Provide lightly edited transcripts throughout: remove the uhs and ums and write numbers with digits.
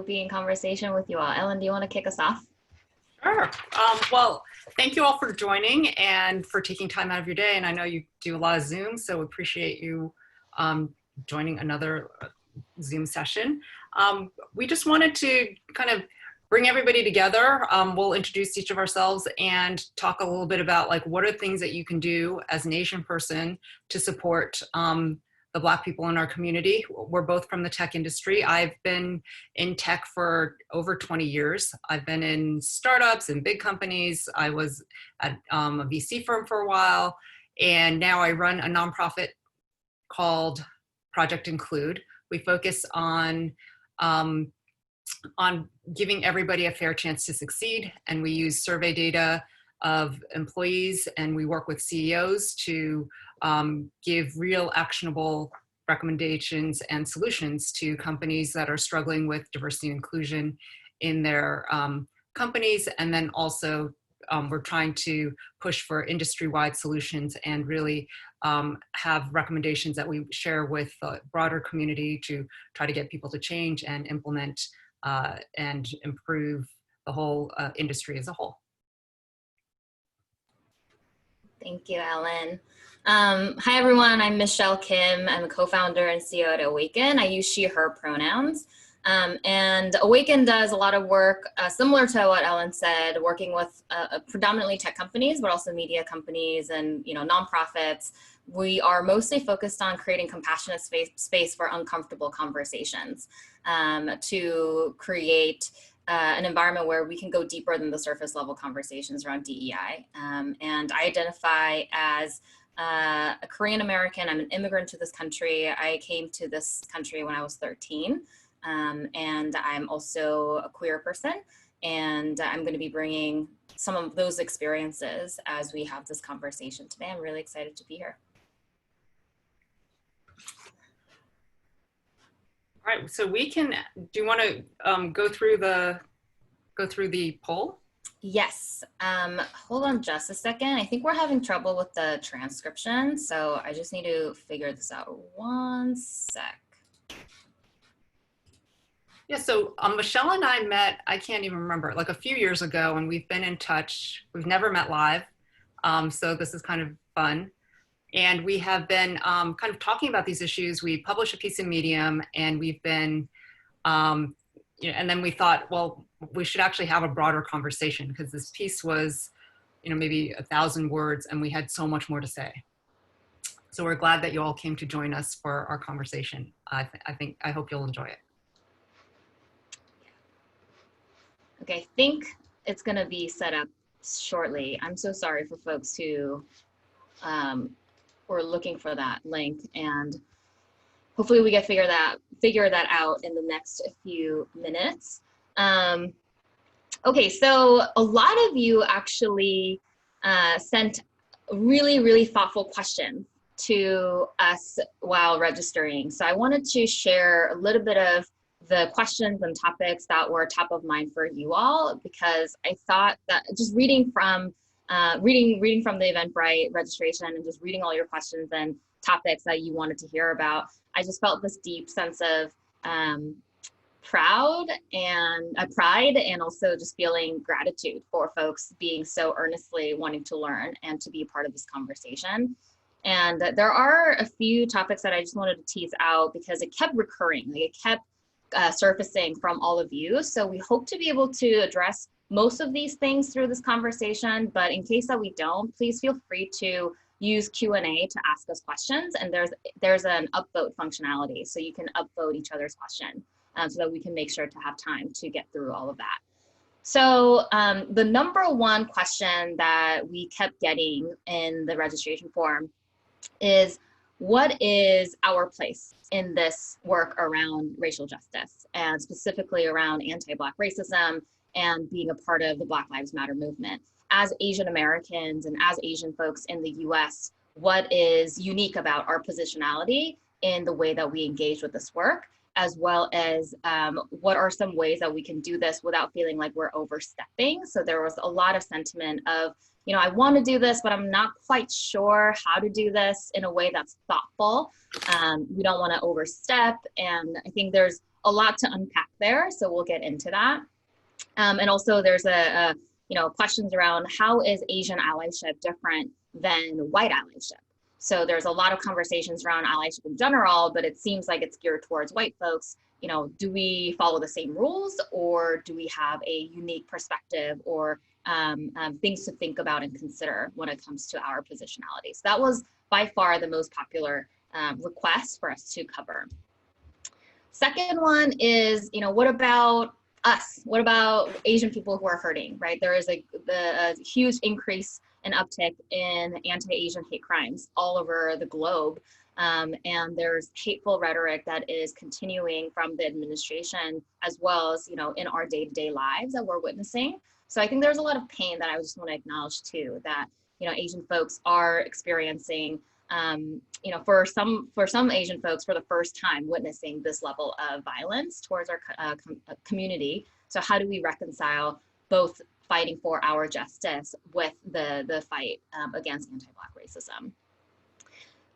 be in conversation with you all. Ellen, do you want to kick us off? Sure. Well, thank you all for joining and for taking time out of your day. And I know you do a lot of Zoom, so appreciate you joining another Zoom session. We just wanted to kind of bring everybody together. We'll introduce each of ourselves and talk a little bit about like what are things that you can do as an Asian person to support the Black people in our community. We're both from the tech industry. I've been in tech for over 20 years. I've been in startups and big companies. I was at a VC firm for a while, and now I run a nonprofit called Project Include. We focus on giving everybody a fair chance to succeed, and we use survey data of employees, and we work with CEOs to give real actionable recommendations and solutions to companies that are struggling with diversity and inclusion in their companies. And then also we're trying to push for industry-wide solutions and really have recommendations that we share with the broader community to try to get people to change and implement and improve the whole industry as a whole. Thank you, Ellen. Hi, everyone. I'm Michelle Kim. I'm a co-founder and CEO at Awaken. I use she, her pronouns. And Awaken does a lot of work similar to what Ellen said, working with predominantly tech companies, but also media companies and nonprofits. We are mostly focused on creating compassionate space for uncomfortable conversations to create an environment where we can go deeper than the surface level conversations around DEI. And I identify as a Korean American. I'm an immigrant to this country. I came to this country when I was 13. And I'm also a queer person. And I'm going to be bringing some of those experiences as we have this conversation today. I'm really excited to be here. All right, so we can, do you want to go through the poll? Yes, hold on just a second. I think we're having trouble with the transcription, so I just need to figure this out. One sec. Yeah, so Michelle and I met, I can't even remember, like a few years ago, and we've been in touch. We've never met live, so this is kind of fun. And we have been kind of talking about these issues. We published a piece in Medium, and we've been, and then we thought, well, we should actually have a broader conversation because this piece was, maybe 1,000 words, and we had so much more to say. So we're glad that you all came to join us for our conversation. I hope you'll enjoy it. Okay, I think it's going to be set up shortly. I'm so sorry for folks who were looking for that link, and hopefully we can figure that out in the next few minutes. Okay, so a lot of you actually sent really, really thoughtful questions to us while registering. So I wanted to share a little bit of the questions and topics that were top of mind for you all, because I thought that just reading from the Eventbrite registration and just reading all your questions and topics that you wanted to hear about, I just felt this deep sense of pride and also just feeling gratitude for folks being so earnestly wanting to learn and to be a part of this conversation. And there are a few topics that I just wanted to tease out because it kept recurring, it kept surfacing from all of you. So we hope to be able to address most of these things through this conversation, but in case that we don't, please feel free to use Q&A to ask us questions, and there's an upvote functionality, so you can upvote each other's question so that we can make sure to have time to get through all of that. So the number one question that we kept getting in the registration form is, what is our place in this work around racial justice, and specifically around anti-Black racism and being a part of the Black Lives Matter movement? As Asian Americans and as Asian folks in the US, what is unique about our positionality in the way that we engage with this work, as well as what are some ways that we can do this without feeling like we're overstepping? So there was a lot of sentiment of, I want to do this, but I'm not quite sure how to do this in a way that's thoughtful. We don't want to overstep. And I think there's a lot to unpack there, so we'll get into that. And also there's questions around how is Asian allyship different than white allyship? So there's a lot of conversations around allyship in general, but it seems like it's geared towards white folks. Do we follow the same rules, or do we have a unique perspective or things to think about and consider when it comes to our positionality? So that was by far the most popular request for us to cover. Second one is, what about us? What about Asian people who are hurting, right? There is a huge increase and uptick in anti-Asian hate crimes all over the globe. And there's hateful rhetoric that is continuing from the administration, as well as, in our day-to-day lives that we're witnessing. So I think there's a lot of pain that I just want to acknowledge too, that, Asian folks are experiencing, for some Asian folks for the first time witnessing this level of violence towards our community. So how do we reconcile both fighting for our justice with the fight against anti-Black racism?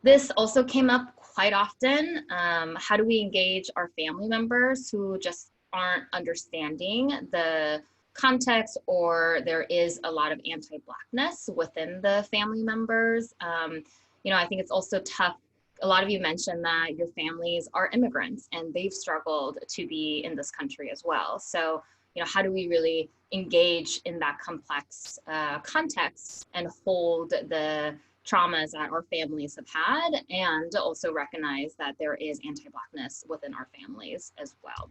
This also came up quite often. How do we engage our family members who just aren't understanding the context, or there is a lot of anti-Blackness within the family members? I think it's also tough. A lot of you mentioned that your families are immigrants and they've struggled to be in this country as well. So, how do we really engage in that complex context and hold the traumas that our families have had, and also recognize that there is anti-Blackness within our families as well?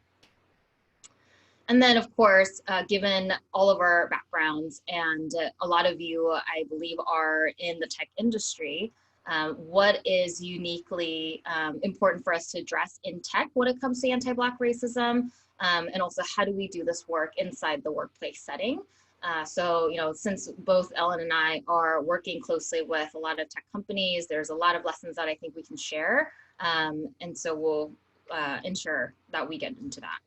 And then, of course, given all of our backgrounds, and a lot of you, I believe, are in the tech industry, what is uniquely important for us to address in tech when it comes to anti-Black racism? And also, how do we do this work inside the workplace setting? So, since both Ellen and I are working closely with a lot of tech companies, there's a lot of lessons that I think we can share. And so we'll ensure that we get into that.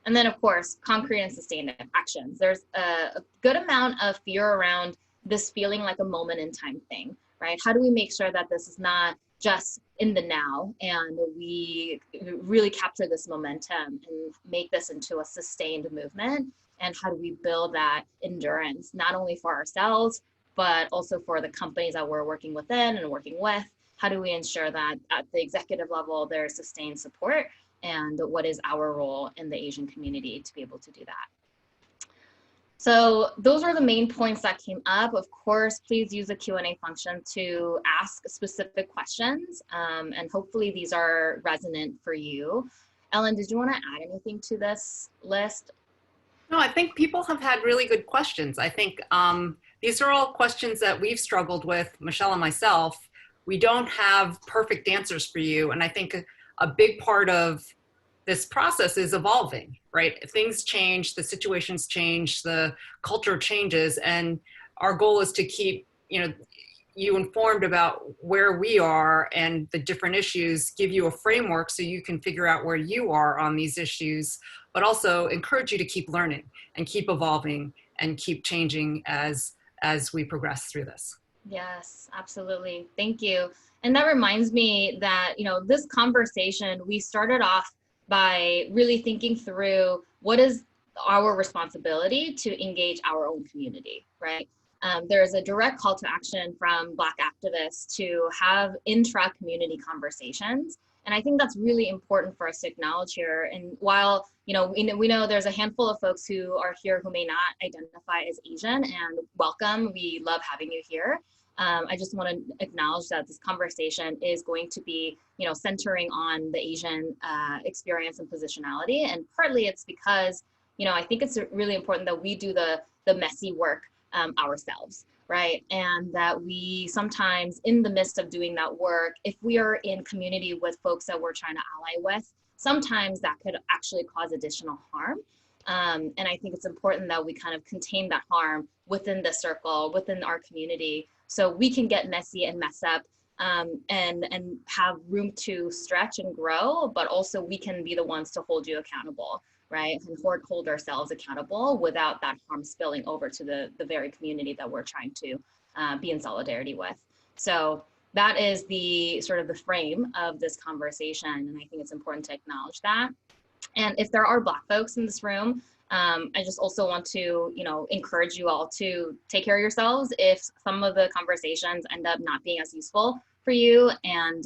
And then, of course, concrete and sustained actions. There's a good amount of fear around this feeling like a moment in time thing, right? How do we make sure that this is not just in the now, and we really capture this momentum and make this into a sustained movement? And how do we build that endurance, not only for ourselves, but also for the companies that we're working within and working with? How do we ensure that at the executive level, there's sustained support? And what is our role in the Asian community to be able to do that? So those are the main points that came up. Of course, please use the Q&A function to ask specific questions, and hopefully these are resonant for you. Ellen, did you want to add anything to this list? No, I think people have had really good questions. I think these are all questions that we've struggled with, Michelle and myself. We don't have perfect answers for you, and I think a big part of this process is evolving, right? Things change, the situations change, the culture changes, and our goal is to keep, you informed about where we are and the different issues, give you a framework so you can figure out where you are on these issues, but also encourage you to keep learning and keep evolving and keep changing as we progress through this. Yes, absolutely. Thank you. And that reminds me that, this conversation, we started off by really thinking through what is our responsibility to engage our own community, right? There's a direct call to action from Black activists to have intra-community conversations. And I think that's really important for us to acknowledge here. And while, we know there's a handful of folks who are here who may not identify as Asian, and welcome, we love having you here. I just want to acknowledge that this conversation is going to be, centering on the Asian experience and positionality. And partly it's because, I think it's really important that we do the messy work ourselves, right? And that we sometimes, in the midst of doing that work, if we are in community with folks that we're trying to ally with, sometimes that could actually cause additional harm. And I think it's important that we kind of contain that harm within the circle, within our community, so we can get messy and mess up and have room to stretch and grow, but also we can be the ones to hold you accountable, right? And hold ourselves accountable without that harm spilling over to the very community that we're trying to be in solidarity with. So that is the sort of the frame of this conversation. And I think it's important to acknowledge that. And if there are Black folks in this room, I just also want to, encourage you all to take care of yourselves if some of the conversations end up not being as useful for you, and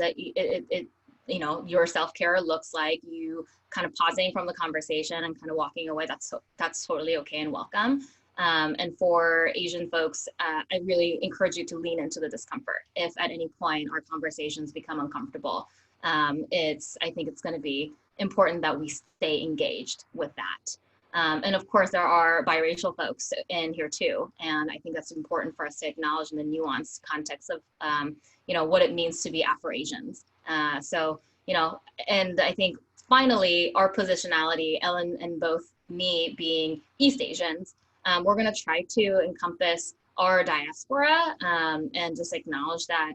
your self-care looks like you kind of pausing from the conversation and kind of walking away. That's totally okay and welcome. And for Asian folks, I really encourage you to lean into the discomfort. If at any point our conversations become uncomfortable, I think it's going to be important that we stay engaged with that. And of course, there are biracial folks in here too. And I think that's important for us to acknowledge in the nuanced context of, what it means to be Afro-Asians. And I think finally, our positionality, Ellen and both me being East Asians, we're going to try to encompass our diaspora and just acknowledge that,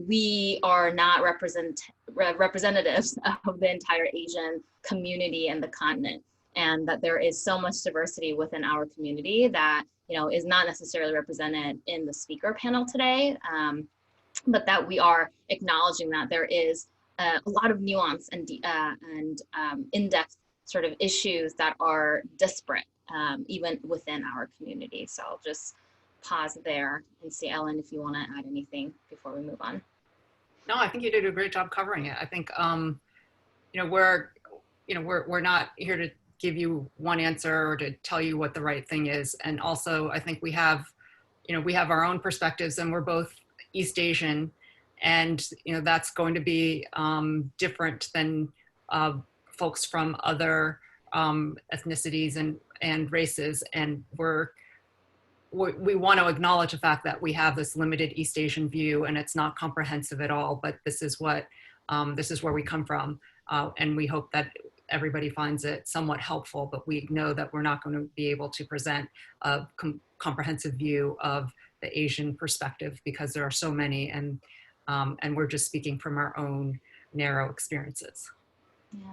we are not representatives of the entire Asian community and the continent, and that there is so much diversity within our community that, is not necessarily represented in the speaker panel today, but that we are acknowledging that there is a lot of nuance and in-depth sort of issues that are disparate, even within our community. So I'll just pause there and see, Ellen, if you want to add anything before we move on. No, I think you did a great job covering it. I think, we're not here to give you one answer or to tell you what the right thing is. And also, I think we have our own perspectives, and we're both East Asian, and that's going to be different than folks from other ethnicities and races. And we want to acknowledge the fact that we have this limited East Asian view, and it's not comprehensive at all, but this is where we come from. And we hope that everybody finds it somewhat helpful, but we know that we're not going to be able to present a comprehensive view of the Asian perspective because there are so many, and we're just speaking from our own narrow experiences. Yeah,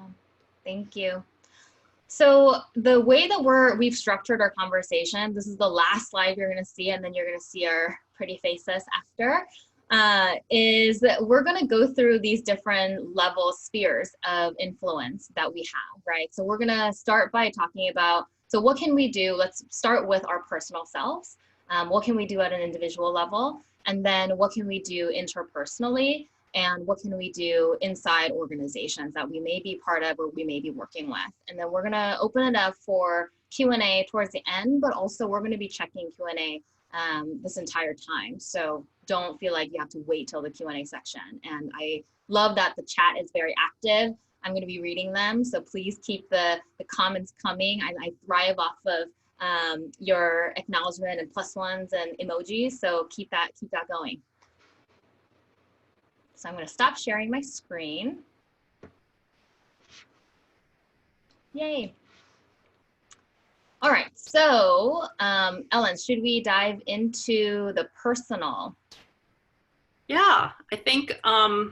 thank you. So the way that we've structured our conversation, this is the last slide you're going to see, and then you're going to see our pretty faces after, is that we're going to go through these different level spheres of influence that we have, right? So we're going to start by talking about, so what can we do? Let's start with our personal selves. What can we do at an individual level? And then what can we do interpersonally? And what can we do inside organizations that we may be part of or we may be working with? And then we're gonna open it up for Q&A towards the end, but also we're gonna be checking Q&A this entire time. So don't feel like you have to wait till the Q&A section. And I love that the chat is very active. I'm gonna be reading them, so please keep the comments coming. I thrive off of your acknowledgement and +1s and emojis, so keep that going. So I'm going to stop sharing my screen. Yay. All right, so Ellen, should we dive into the personal? Yeah, I think, a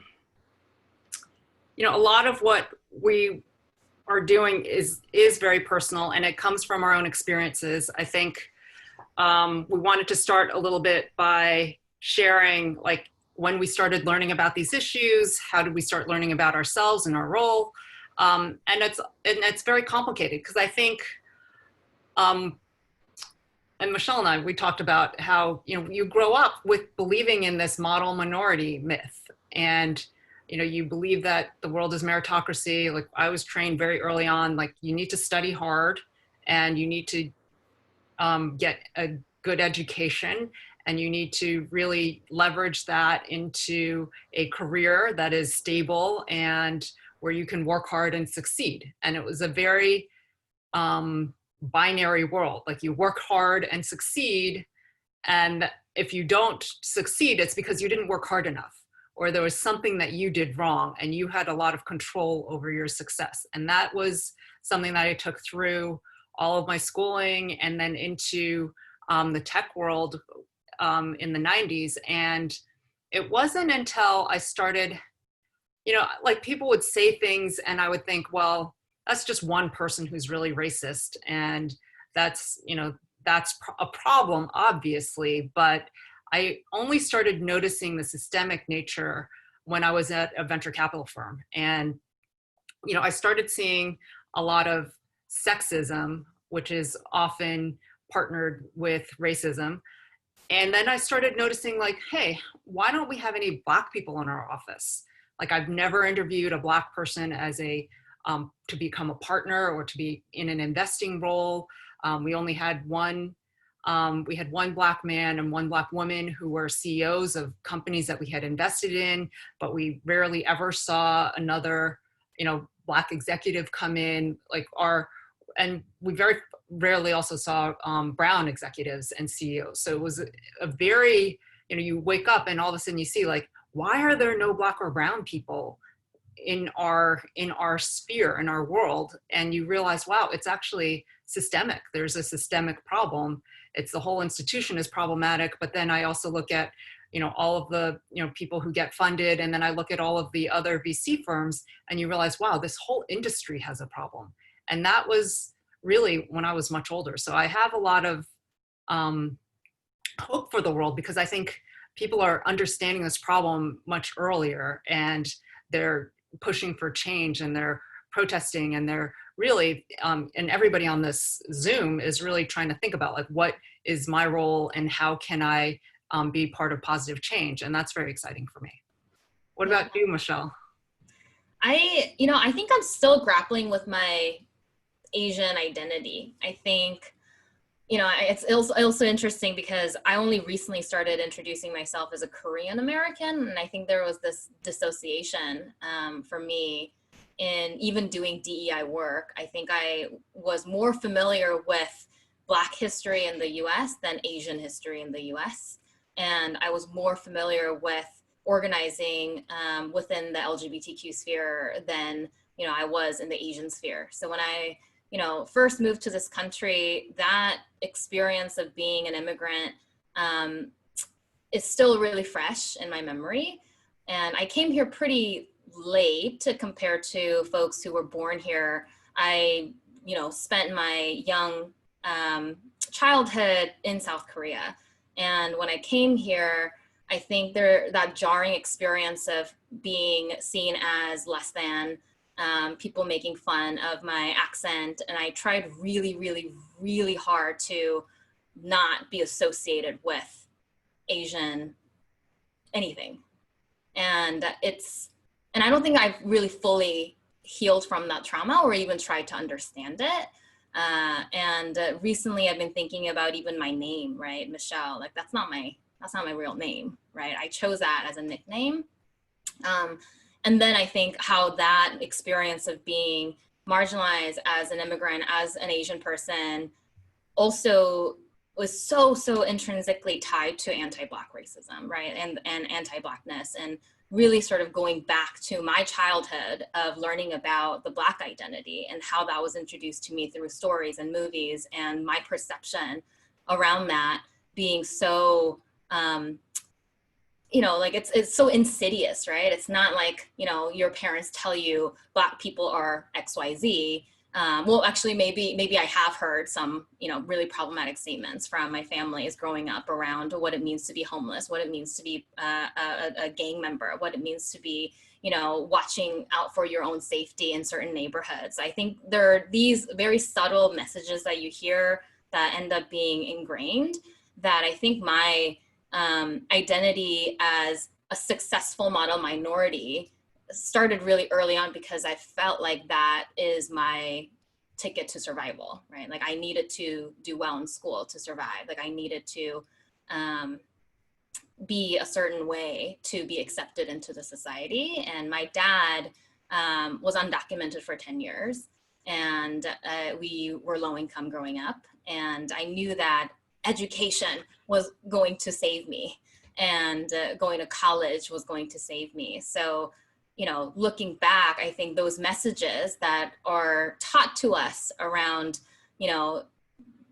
lot of what we are doing is very personal, and it comes from our own experiences. I think we wanted to start a little bit by sharing, like, when we started learning about these issues, how did we start learning about ourselves and our role? And it's very complicated, because I think, and Michelle and I, we talked about how, you grow up with believing in this model minority myth, and you believe that the world is meritocracy. Like, I was trained very early on, like, you need to study hard and you need to get a good education, and you need to really leverage that into a career that is stable and where you can work hard and succeed. And it was a very binary world. Like, you work hard and succeed, and if you don't succeed, it's because you didn't work hard enough, or there was something that you did wrong and you had a lot of control over your success. And that was something that I took through all of my schooling and then into the tech world in the 90s. And it wasn't until I started, like, people would say things and I would think, well, that's just one person who's really racist. And that's a problem, obviously, but I only started noticing the systemic nature when I was at a venture capital firm. And, I started seeing a lot of sexism, which is often partnered with racism. And then I started noticing like, hey, why don't we have any Black people in our office? Like I've never interviewed a Black person as to become a partner or to be in an investing role. We only had we had one Black man and one Black woman who were CEOs of companies that we had invested in, but we rarely ever saw another, Black executive come in, and we very rarely also saw brown executives and CEOs. So it was a very, you wake up and all of a sudden you see like, why are there no Black or brown people in our sphere, in our world? And you realize, wow, it's actually systemic. There's a systemic problem. It's the whole institution is problematic. But then I also look at, all of the, people who get funded. And then I look at all of the other VC firms and you realize, wow, this whole industry has a problem. And that was really when I was much older. So I have a lot of hope for the world, because I think people are understanding this problem much earlier, and they're pushing for change, and they're protesting, and they're really, and everybody on this Zoom is really trying to think about like, what is my role and how can I be part of positive change? And that's very exciting for me. What about you, Michelle? I think I'm still grappling with my Asian identity. I think, it's also interesting because I only recently started introducing myself as a Korean American. And I think there was this dissociation for me in even doing DEI work. I think I was more familiar with Black history in the US than Asian history in the US. And I was more familiar with organizing within the LGBTQ sphere than, I was in the Asian sphere. So when I first moved to this country, that experience of being an immigrant is still really fresh in my memory. And I came here pretty late to compare to folks who were born here. I, spent my young childhood in South Korea. And when I came here, I think that jarring experience of being seen as less than, people making fun of my accent. And I tried really, really, really hard to not be associated with Asian anything. And I don't think I've really fully healed from that trauma or even tried to understand it. Recently I've been thinking about even my name, right? Michelle, like that's not my real name, right? I chose that as a nickname. And then I think how that experience of being marginalized as an immigrant, as an Asian person, also was so intrinsically tied to anti-Black racism, right? And anti-Blackness, and really sort of going back to my childhood of learning about the Black identity and how that was introduced to me through stories and movies, and my perception around that being so, like it's so insidious, right? It's not like, your parents tell you Black people are XYZ. Well, actually, maybe I have heard some, really problematic statements from my families growing up around what it means to be homeless, what it means to be a gang member, what it means to be, watching out for your own safety in certain neighborhoods. I think there are these very subtle messages that you hear that end up being ingrained, that I think my identity as a successful model minority started really early on, because I felt like that is my ticket to survival, right? Like I needed to do well in school to survive. Like I needed to be a certain way to be accepted into the society. And my dad was undocumented for 10 years, and we were low income growing up. And I knew that education was going to save me, and going to college was going to save me. So, looking back, I think those messages that are taught to us around,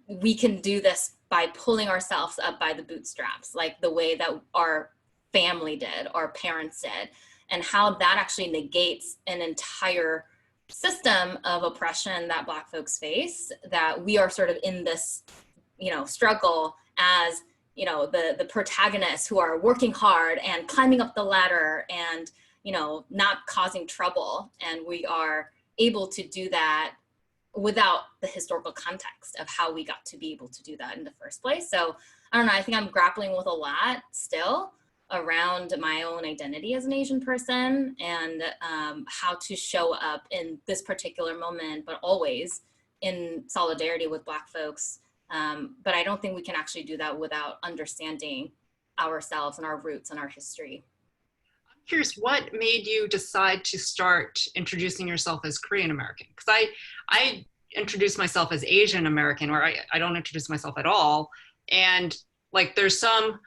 we can do this by pulling ourselves up by the bootstraps, like the way that our family did, our parents did, and how that actually negates an entire system of oppression that Black folks face, that we are sort of in this, struggle as, the protagonists who are working hard and climbing up the ladder and, not causing trouble. And we are able to do that without the historical context of how we got to be able to do that in the first place. So I don't know, I think I'm grappling with a lot still around my own identity as an Asian person, and how to show up in this particular moment, but always in solidarity with Black folks. But I don't think we can actually do that without understanding ourselves and our roots and our history. I'm curious, what made you decide to start introducing yourself as Korean American? Because I introduce myself as Asian American, or I don't introduce myself at all. And like there's some,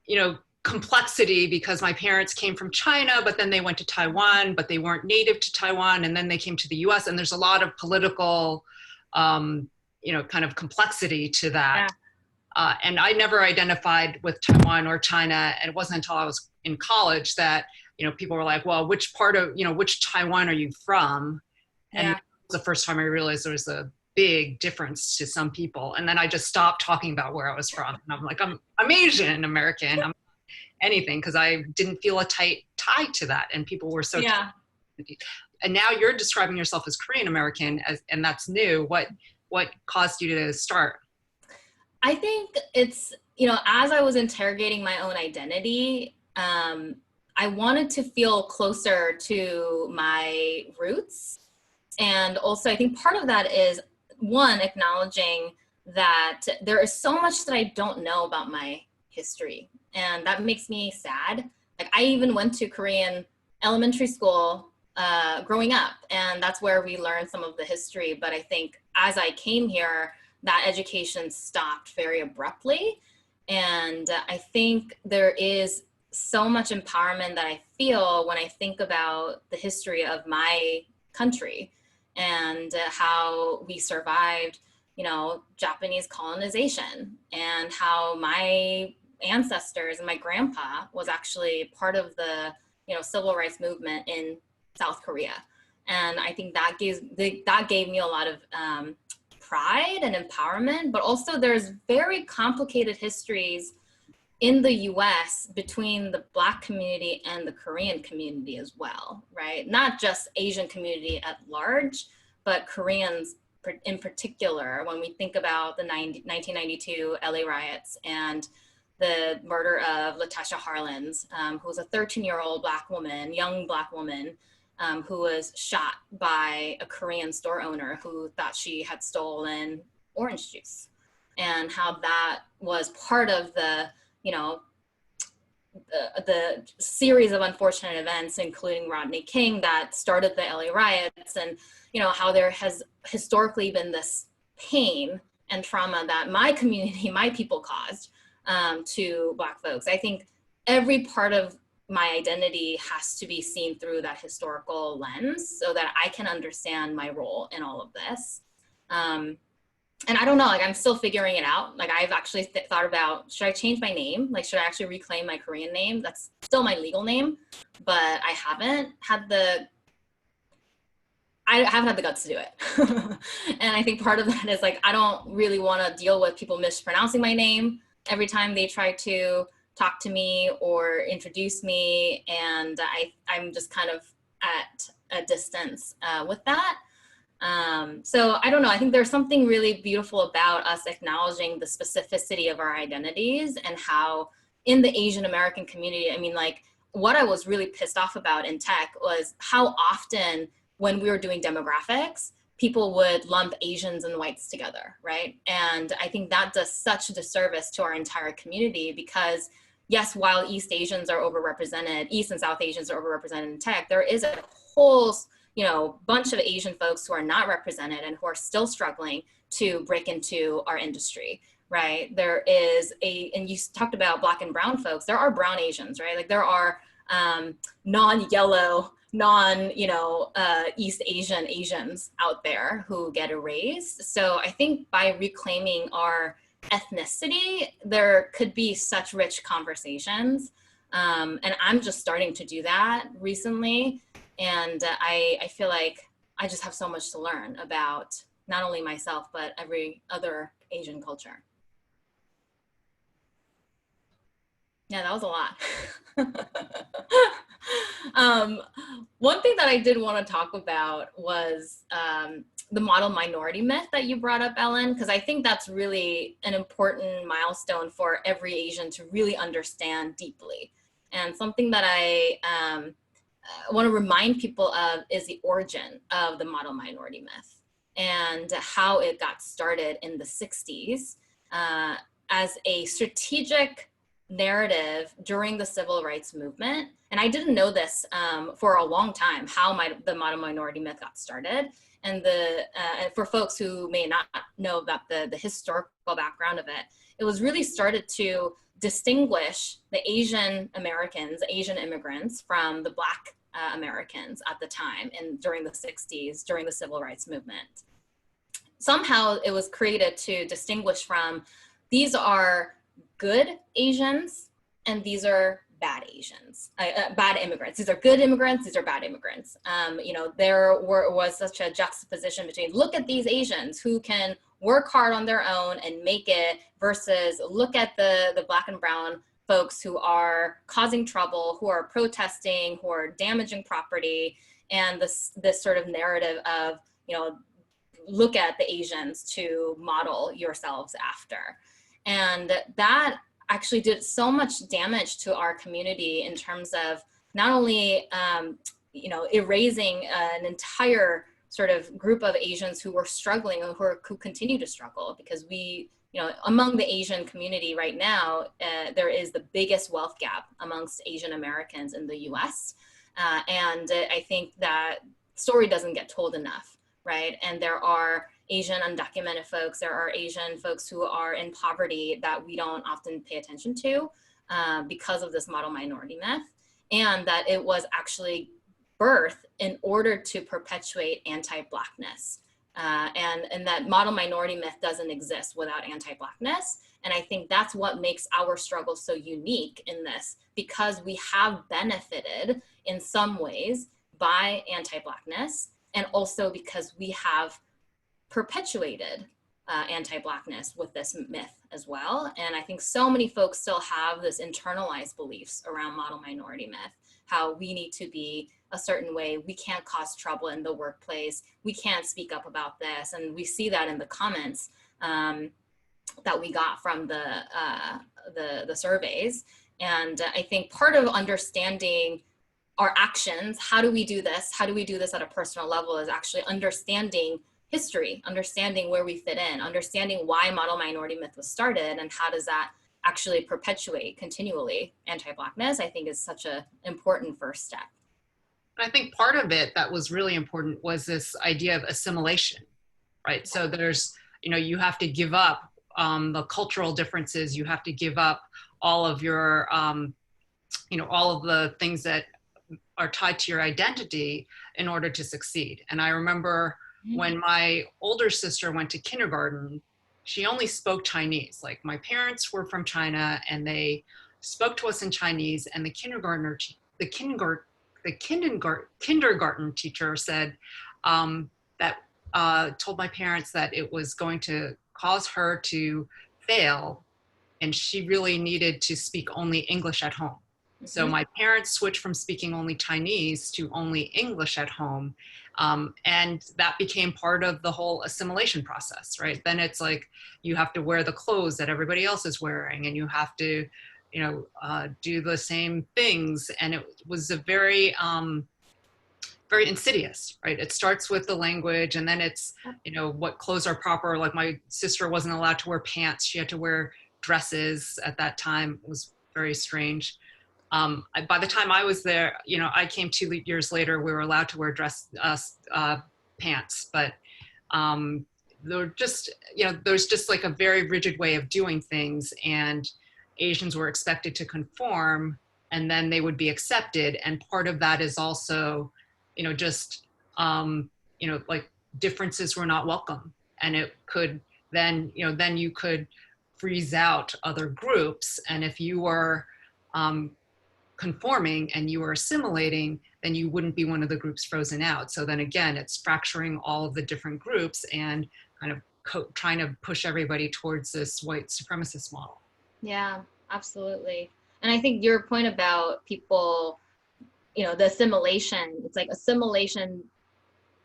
you know, complexity because my parents came from China, but then they went to Taiwan, but they weren't native to Taiwan, and then they came to the US, and there's a lot of political, you know, kind of complexity to that. Yeah. And I never identified with Taiwan or China, and it wasn't until I was in college that, you know, people were like, well, which part of, you know, which Taiwan are you from? And it was the first time I realized there was a big difference to some people. And then I just stopped talking about where I was from. And I'm like, I'm Asian American. I'm anything, because I didn't feel a tight tie to that, and people were so and now you're describing yourself as Korean American, and that's new. What caused you to start? I think it's, you know, as I was interrogating my own identity, I wanted to feel closer to my roots. And also I think part of that is, one, acknowledging that there is so much that I don't know about my history. And that makes me sad. Like, I even went to Korean elementary school growing up, and that's where we learned some of the history. But I think as I came here, that education stopped very abruptly. And I think there is so much empowerment that I feel when I think about the history of my country and how we survived, you know, Japanese colonization, and how my ancestors and my grandpa was actually part of the, you know, civil rights movement in South Korea. And I think that gave me a lot of pride and empowerment. But also there's very complicated histories in the US between the Black community and the Korean community as well, right? Not just Asian community at large, but Koreans in particular. When we think about the 1992 LA riots and the murder of Latasha Harlins, who was a 13-year-old Black woman, young Black woman, who was shot by a Korean store owner who thought she had stolen orange juice, and how that was part of the, you know, the series of unfortunate events, including Rodney King, that started the LA riots, and, you know, how there has historically been this pain and trauma that my community, my people caused to Black folks. I think every part of my identity has to be seen through that historical lens so that I can understand my role in all of this. And I don't know, like, I'm still figuring it out. Like, I've actually thought about, should I change my name? Like, should I actually reclaim my Korean name? That's still my legal name, but I haven't had the guts to do it. And I think part of that is, like, I don't really want to deal with people mispronouncing my name every time they try to talk to me or introduce me. And I'm just kind of at a distance with that. So I don't know, I think there's something really beautiful about us acknowledging the specificity of our identities, and how in the Asian American community, I mean, like, what I was really pissed off about in tech was how often when we were doing demographics, people would lump Asians and whites together, right? And I think that does such a disservice to our entire community, because yes, while East Asians are overrepresented, East and South Asians are overrepresented in tech, there is a whole, you know, bunch of Asian folks who are not represented and who are still struggling to break into our industry, right? There is and you talked about Black and brown folks, there are brown Asians, right? Like, there are non-yellow, you know, East Asian Asians out there who get erased. So I think by reclaiming our ethnicity, there could be such rich conversations. And I'm just starting to do that recently. And I feel like I just have so much to learn about not only myself, but every other Asian culture. Yeah, that was a lot. One thing that I did want to talk about was the model minority myth that you brought up, Ellen, because I think that's really an important milestone for every Asian to really understand deeply. And something that I want to remind people of is the origin of the model minority myth and how it got started in the 60s as a strategic narrative during the civil rights movement. And I didn't know this for a long time, how the model minority myth got started. And for folks who may not know about the historical background of it, it was really started to distinguish the Asian Americans, Asian immigrants from the Black Americans at the time and during the 60s, during the civil rights movement. Somehow it was created to distinguish from these are good Asians and these are bad Asians, bad immigrants. These are good immigrants, these are bad immigrants. You know, there was such a juxtaposition between look at these Asians who can work hard on their own and make it versus look at the Black and brown folks who are causing trouble, who are protesting, who are damaging property, and this sort of narrative of, you know, look at the Asians to model yourselves after. And that actually did so much damage to our community in terms of not only, you know, erasing an entire sort of group of Asians who were struggling and who continue to struggle, because we, you know, among the Asian community right now, there is the biggest wealth gap amongst Asian Americans in the US. And I think that story doesn't get told enough, right? And there are Asian undocumented folks, there are Asian folks who are in poverty that we don't often pay attention to because of this model minority myth, and that it was actually birthed in order to perpetuate anti-Blackness. And that model minority myth doesn't exist without anti-Blackness. And I think that's what makes our struggle so unique in this, because we have benefited in some ways by anti-Blackness, and also because we have perpetuated anti-Blackness with this myth as well. And I think so many folks still have this internalized beliefs around model minority myth, how we need to be a certain way, we can't cause trouble in the workplace, we can't speak up about this. And we see that in the comments that we got from the surveys. And I think part of understanding our actions, how do we do this? How do we do this at a personal level, is actually understanding history, understanding where we fit in, understanding why model minority myth was started, and how does that actually perpetuate continually anti-Blackness, I think is such an important first step. I think part of it that was really important was this idea of assimilation, right? So there's, you know, you have to give up the cultural differences, you have to give up all of your, you know, all of the things that are tied to your identity in order to succeed. And I remember when my older sister went to kindergarten, she only spoke Chinese. Like, my parents were from China and they spoke to us in Chinese, and the kindergarten teacher said that told my parents that it was going to cause her to fail, and she really needed to speak only English at home. So my parents switched from speaking only Chinese to only English at home. And that became part of the whole assimilation process, right? Then it's like, you have to wear the clothes that everybody else is wearing, and you have to, you know, do the same things. And it was a very, very insidious, right? It starts with the language, and then it's, you know, what clothes are proper. Like, my sister wasn't allowed to wear pants. She had to wear dresses at that time. It was very strange. By the time I was there, you know, I came 2 years later, we were allowed to wear pants, but there were just, you know, there's just like a very rigid way of doing things, and Asians were expected to conform, and then they would be accepted. And part of that is also, you know, just, you know, like, differences were not welcome, and it could then, you know, then you could freeze out other groups. And if you were conforming and you were assimilating, then you wouldn't be one of the groups frozen out. So then again, it's fracturing all of the different groups and kind of trying to push everybody towards this white supremacist model. Yeah, absolutely. And I think your point about people you know, the assimilation, it's like assimilation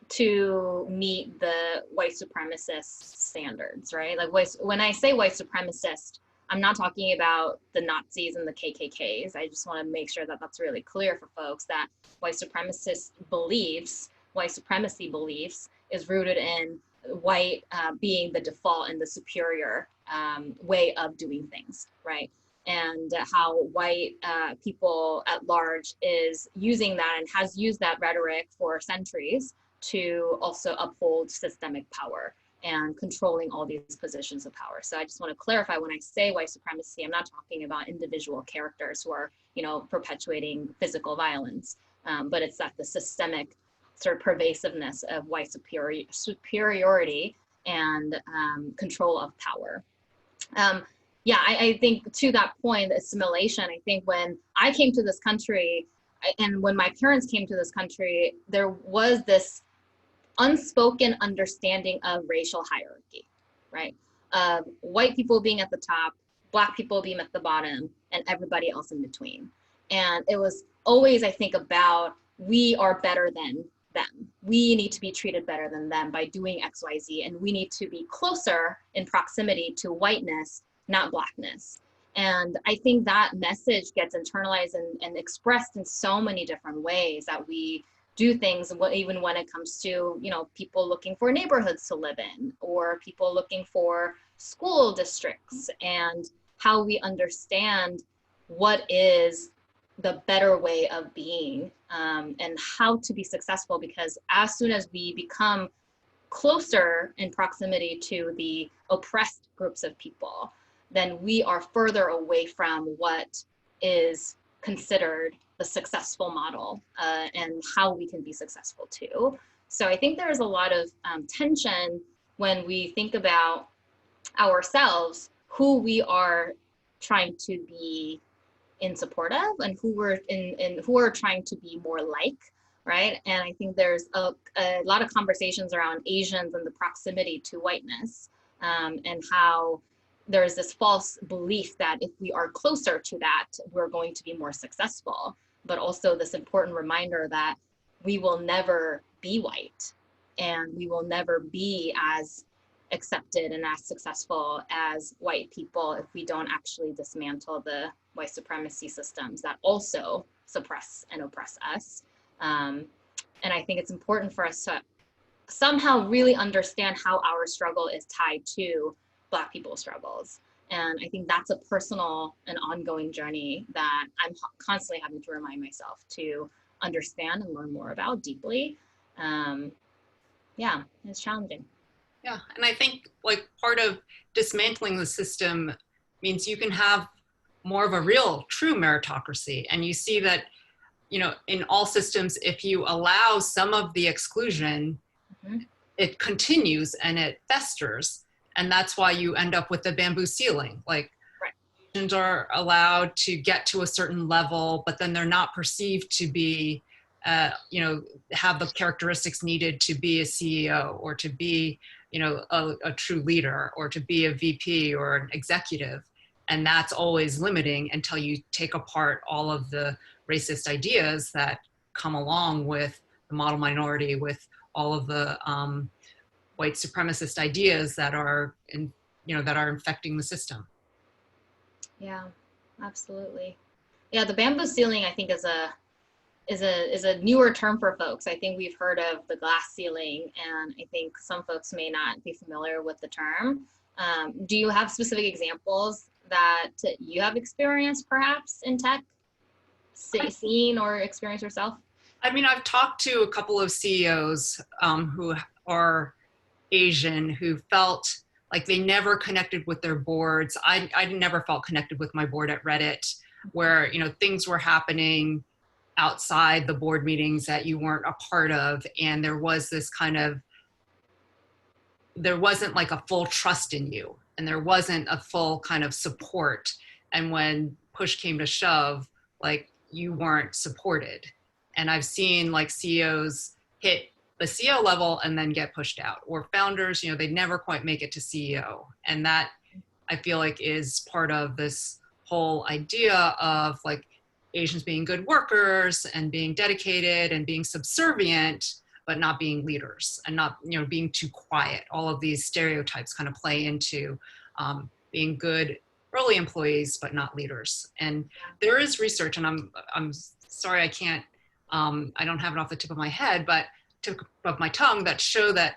to meet the white supremacist standards, right? Like when I say white supremacist, I'm not talking about the Nazis and the KKKs. I just want to make sure that that's really clear for folks that white supremacist beliefs, white supremacy beliefs is rooted in white being the default and the superior way of doing things, right? And how white people at large is using that and has used that rhetoric for centuries to also uphold systemic power and controlling all these positions of power. So I just want to clarify, when I say white supremacy, I'm not talking about individual characters who are, you know, perpetuating physical violence, but it's that the systemic sort of pervasiveness of white superiority and control of power. Yeah, I think to that point, the assimilation, I think when I came to this country and when my parents came to this country, there was this unspoken understanding of racial hierarchy, right? White people being at the top, Black people being at the bottom, and everybody else in between. And it was always, I think, about we are better than them. We need to be treated better than them by doing X, Y, Z, and we need to be closer in proximity to whiteness, not Blackness. And I think that message gets internalized and expressed in so many different ways that we do things, even when it comes to, you know, people looking for neighborhoods to live in, or people looking for school districts, and how we understand what is the better way of being and how to be successful. Because as soon as we become closer in proximity to the oppressed groups of people, then we are further away from what is considered the successful model and how we can be successful too. So I think there's a lot of tension when we think about ourselves, who we are trying to be in support of and who we're who are trying to be more like, right? And I think there's a lot of conversations around Asians and the proximity to whiteness and how there's this false belief that if we are closer to that, we're going to be more successful, but also this important reminder that we will never be white and we will never be as accepted and as successful as white people if we don't actually dismantle the white supremacy systems that also suppress and oppress us. And I think it's important for us to somehow really understand how our struggle is tied to Black people's struggles. And I think that's a personal and ongoing journey that I'm constantly having to remind myself to understand and learn more about deeply. Yeah, it's challenging. Yeah, and I think like part of dismantling the system means you can have more of a real, true meritocracy. And you see that, you know, in all systems, if you allow some of the exclusion, it continues and it festers. And that's why you end up with the bamboo ceiling. Like, Asians are allowed to get to a certain level, but then they're not perceived to be, you know, have the characteristics needed to be a CEO or to be, you know, a true leader or to be a VP or an executive. And that's always limiting until you take apart all of the racist ideas that come along with the model minority, with all of the white supremacist ideas that are that are infecting the system. Yeah, absolutely. Yeah, the bamboo ceiling, I think, is a newer term for folks. I think we've heard of the glass ceiling, and I think some folks may not be familiar with the term. Do you have specific examples that you have experienced perhaps in tech, seen or experienced yourself? I mean, I've talked to a couple of CEOs who are Asian who felt like they never connected with their boards. I never felt connected with my board at Reddit, where, you know, things were happening outside the board meetings that you weren't a part of. And there was this kind of, there wasn't like a full trust in you, and there wasn't a full kind of support. And when push came to shove, like, you weren't supported. And I've seen like CEOs hit the CEO level and then get pushed out, or founders, you know, they never quite make it to CEO. And that, I feel like, is part of this whole idea of like, Asians being good workers and being dedicated and being subservient, but not being leaders and not, being too quiet. All of these stereotypes kind of play into being good early employees, but not leaders. And there is research, and I'm sorry I can't, I don't have it off the tip of my head, but tip of my tongue, that show that,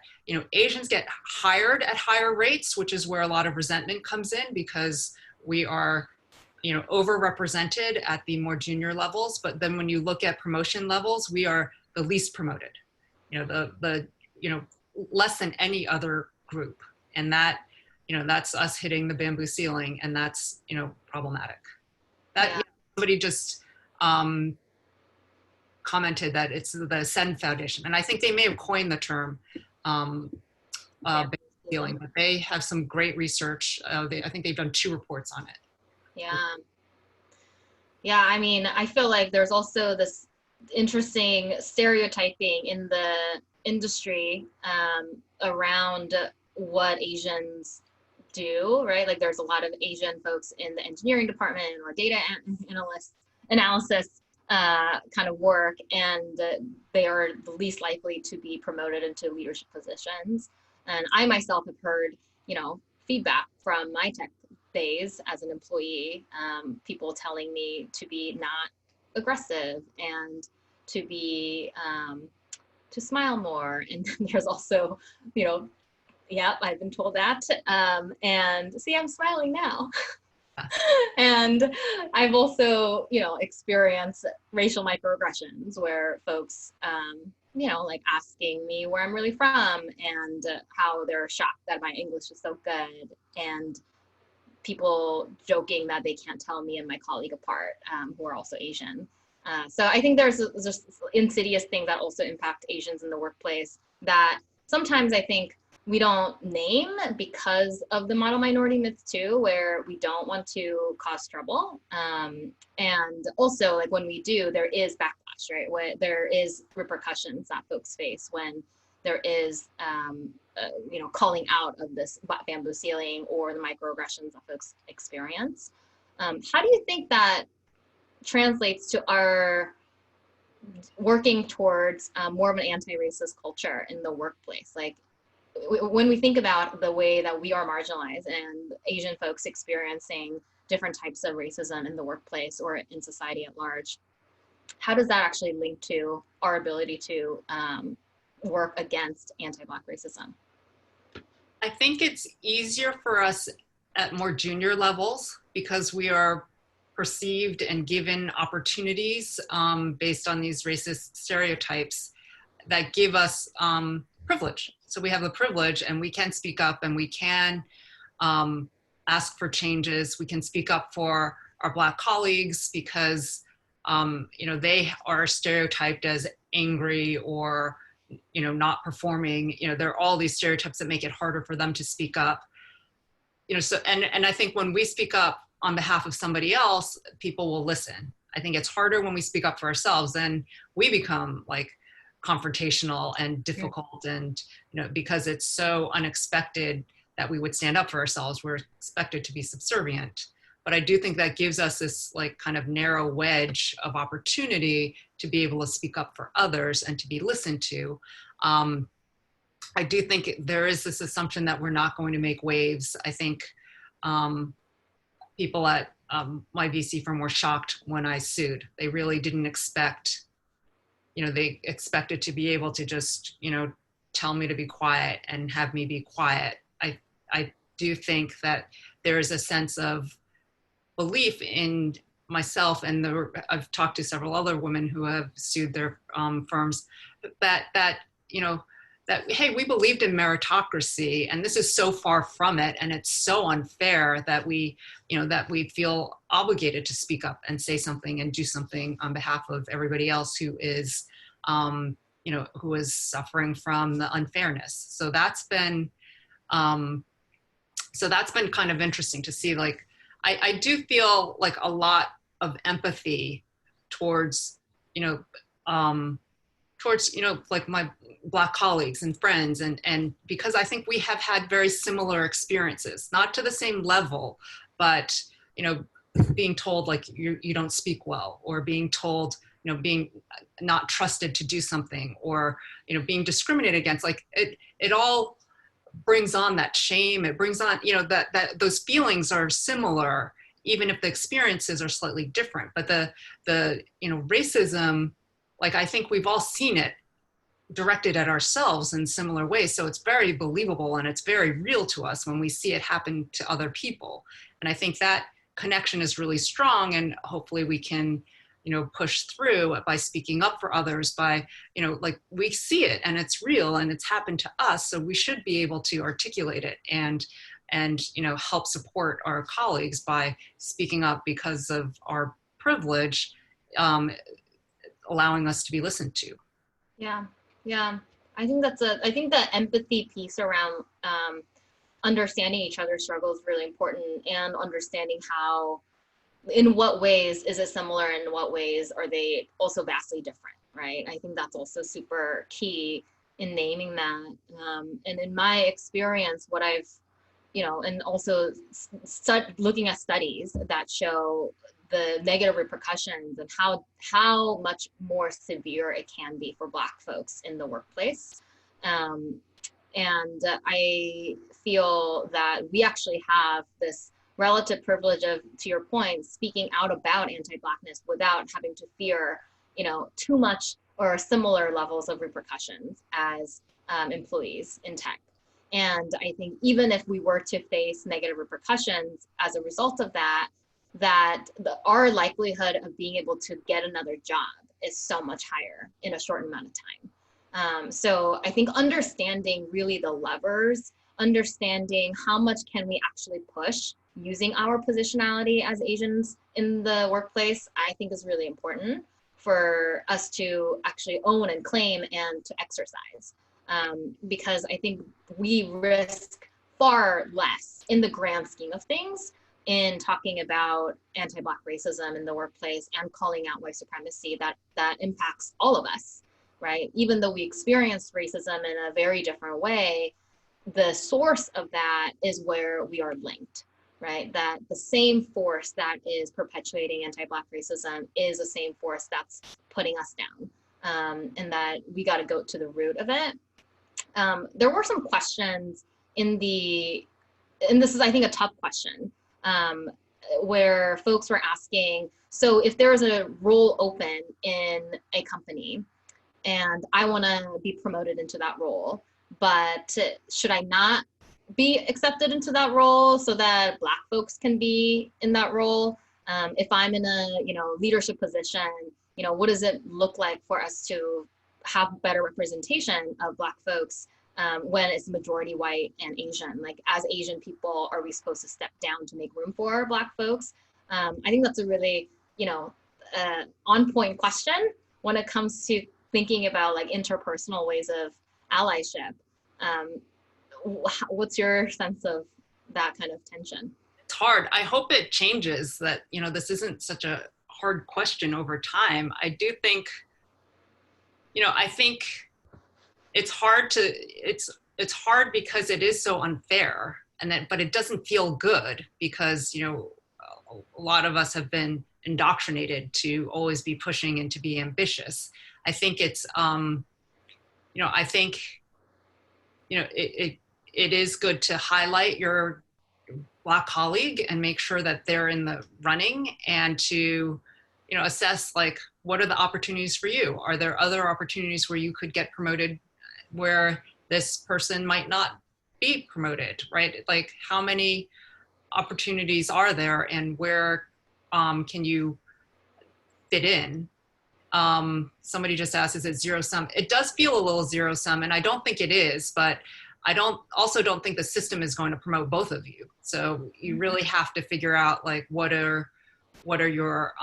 Asians get hired at higher rates, which is where a lot of resentment comes in, because we are, overrepresented at the more junior levels. But then when you look at promotion levels, we are the least promoted, the less than any other group. And that, that's us hitting the bamboo ceiling, and that's, problematic. That somebody just commented that it's the Sen Foundation, and I think they may have coined the term bamboo ceiling, but they have some great research. I think they've done 2 reports on it. Yeah, I mean, I feel like there's also this interesting stereotyping in the industry around what Asians do, right? Like there's a lot of Asian folks in the engineering department or data analysis kind of work, and they are the least likely to be promoted into leadership positions. And I myself have heard, feedback from my tech days as an employee, people telling me to be not aggressive and to be to smile more. And there's also, I've been told that. And see, I'm smiling now. And I've also, experienced racial microaggressions where folks, like asking me where I'm really from and how they're shocked that my English is so good, and people joking that they can't tell me and my colleague apart, who are also Asian. So I think there's just insidious things that also impact Asians in the workplace that sometimes I think we don't name because of the model minority myth too, where we don't want to cause trouble. And also, like, when we do, there is backlash, right? Where there is repercussions that folks face when there is, calling out of this bamboo ceiling or the microaggressions that folks experience. How do you think that translates to our working towards more of an anti-racist culture in the workplace? Like, when we think about the way that we are marginalized and Asian folks experiencing different types of racism in the workplace or in society at large, how does that actually link to our ability to work against anti-Black racism? I think it's easier for us at more junior levels because we are perceived and given opportunities based on these racist stereotypes that give us privilege. So we have the privilege, and we can speak up, and we can ask for changes. We can speak up for our Black colleagues because they are stereotyped as angry or not performing. There are all these stereotypes that make it harder for them to speak up. So and I think when we speak up on behalf of somebody else, people will listen. I think it's harder when we speak up for ourselves, then we become like confrontational and difficult, and because it's so unexpected that we would stand up for ourselves, we're expected to be subservient. But I do think that gives us this like kind of narrow wedge of opportunity to be able to speak up for others and to be listened to. I do think there is this assumption that we're not going to make waves. I think people at my VC firm were shocked when I sued. They really didn't expect, they expected to be able to just, tell me to be quiet and have me be quiet. I do think that there is a sense of belief in myself, and I've talked to several other women who have sued their firms, that hey, we believed in meritocracy, and this is so far from it, and it's so unfair that we feel obligated to speak up and say something and do something on behalf of everybody else who is suffering from the unfairness. So that's been kind of interesting to see. Like, I do feel like a lot of empathy towards like my Black colleagues and friends, and because I think we have had very similar experiences, not to the same level, but being told like you don't speak well, or being told, being not trusted to do something, or, being discriminated against. Like it all brings on that shame. It brings on, that those feelings are similar, even if the experiences are slightly different. But the racism, like, I think we've all seen it directed at ourselves in similar ways. So it's very believable and it's very real to us when we see it happen to other people. And I think that connection is really strong, and hopefully we can, push through by speaking up for others, by, like, we see it and it's real and it's happened to us. So we should be able to articulate it and help support our colleagues by speaking up because of our privilege, allowing us to be listened to. Yeah. Yeah. I think I think the empathy piece around understanding each other's struggles is really important, and understanding how, in what ways is it similar, and in what ways are they also vastly different, right? I think that's also super key in naming that. And in my experience, what I've, and also looking at studies that show the negative repercussions and how much more severe it can be for Black folks in the workplace. And I feel that we actually have this relative privilege of, to your point, speaking out about anti-Blackness without having to fear, too much or similar levels of repercussions as employees in tech. And I think even if we were to face negative repercussions as a result of that, our likelihood of being able to get another job is so much higher in a short amount of time. So I think understanding really the levers, understanding how much can we actually push using our positionality as Asians in the workplace, I think is really important for us to actually own and claim and to exercise. Because I think we risk far less in the grand scheme of things in talking about anti-Black racism in the workplace and calling out white supremacy that impacts all of us, right? Even though we experience racism in a very different way, the source of that is where we are linked, right? That the same force that is perpetuating anti-Black racism is the same force that's putting us down, and that we got to go to the root of it. There were some questions and this is, I think, a tough question, where folks were asking, so if there is a role open in a company and I want to be promoted into that role, but should I not be accepted into that role so that Black folks can be in that role? If I'm in a leadership position, what does it look like for us to have better representation of Black folks when it's majority white and Asian? Like, as Asian people, are we supposed to step down to make room for Black folks? I think that's a really on point question when it comes to thinking about like interpersonal ways of allyship. What's your sense of that kind of tension? It's hard. I hope it changes, that, this isn't such a hard question over time. I do think, I think it's hard because it is so unfair, but it doesn't feel good because, a lot of us have been indoctrinated to always be pushing and to be ambitious. I think it's, I think, it is good to highlight your Black colleague and make sure that they're in the running, and to, assess, like, what are the opportunities for you? Are there other opportunities where you could get promoted where this person might not be promoted, right? Like, how many opportunities are there, and where can you fit in? Somebody just asked, is it zero sum? It does feel a little zero sum, and I don't think it is, but I also don't think the system is going to promote both of you. So you really have to figure out, like, what are your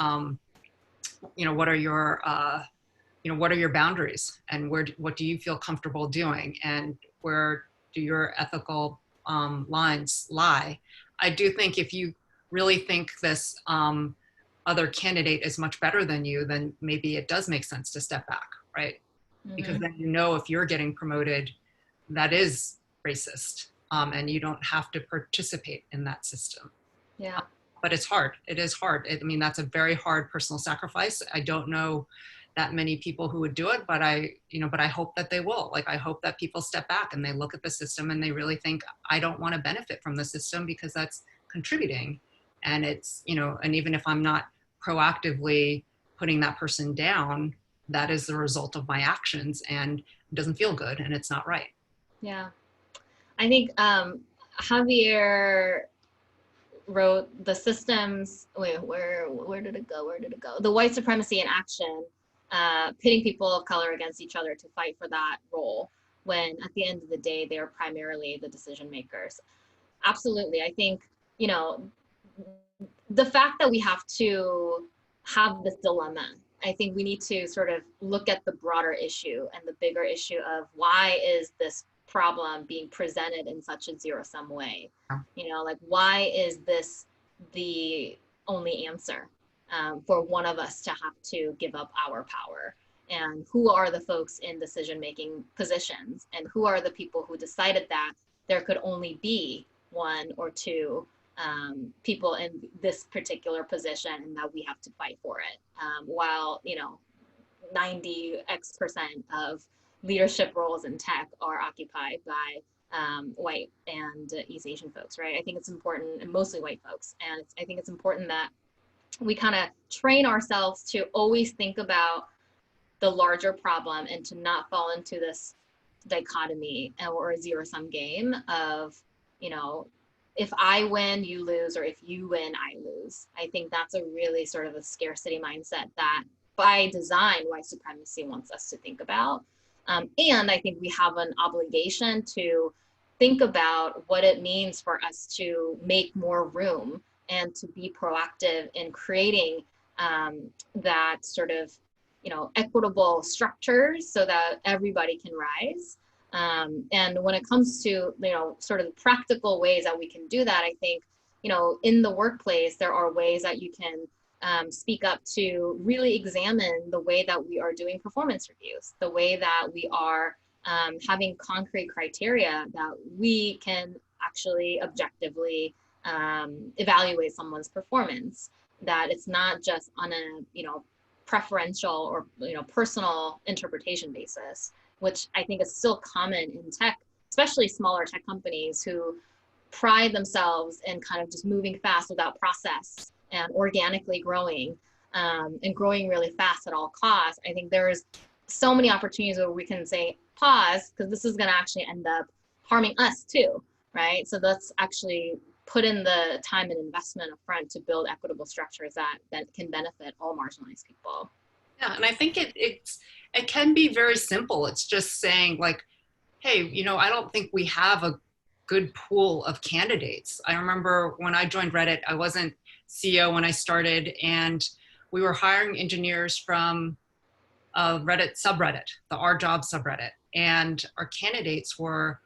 boundaries, and what do you feel comfortable doing, and where do your ethical lines lie? I do think if you really think this other candidate is much better than you, then maybe it does make sense to step back, right? Mm-hmm. Because then if you're getting promoted, that is racist, and you don't have to participate in that system. Yeah. but it's hard. It is hard. I mean, that's a very hard personal sacrifice. I don't know that many people who would do it, but I hope that they will. Like, I hope that people step back and they look at the system and they really think, I don't want to benefit from the system because that's contributing. And it's, and even if I'm not proactively putting that person down, that is the result of my actions, and it doesn't feel good and it's not right. Yeah. I think Javier wrote the systems, where did it go? The white supremacy in action, pitting people of color against each other to fight for that role, when at the end of the day, they are primarily the decision makers. Absolutely. I think, the fact that we have to have this dilemma, I think we need to sort of look at the broader issue and the bigger issue of why is this problem being presented in such a zero-sum way? Like, why is this the only answer for one of us to have to give up our power? And who are the folks in decision-making positions? And who are the people who decided that there could only be one or two people in this particular position and that we have to fight for it? While, 90% of leadership roles in tech are occupied by white and East Asian folks, right? I think it's important, and mostly white folks. And I think it's important that we kind of train ourselves to always think about the larger problem and to not fall into this dichotomy or a zero-sum game of, if I win, you lose, or if you win, I lose. I think that's a really sort of a scarcity mindset that by design, white supremacy wants us to think about. And I think we have an obligation to think about what it means for us to make more room and to be proactive in creating that sort of, equitable structures so that everybody can rise. And when it comes to, sort of the practical ways that we can do that, I think, in the workplace, there are ways that you can speak up to really examine the way that we are doing performance reviews, the way that we are having concrete criteria that we can actually objectively evaluate someone's performance, that it's not just on a, preferential or, personal interpretation basis, which I think is still common in tech, especially smaller tech companies who pride themselves in kind of just moving fast without process and organically growing and growing really fast at all costs. I think there's so many opportunities where we can say, pause, because this is going to actually end up harming us too, right? So let's actually put in the time and investment up front to build equitable structures that can benefit all marginalized people. Yeah, and I think it can be very simple. It's just saying, like, hey, I don't think we have a good pool of candidates. I remember when I joined Reddit, I wasn't CEO when I started, and we were hiring engineers from a Reddit subreddit, the Our Job subreddit, and our candidates were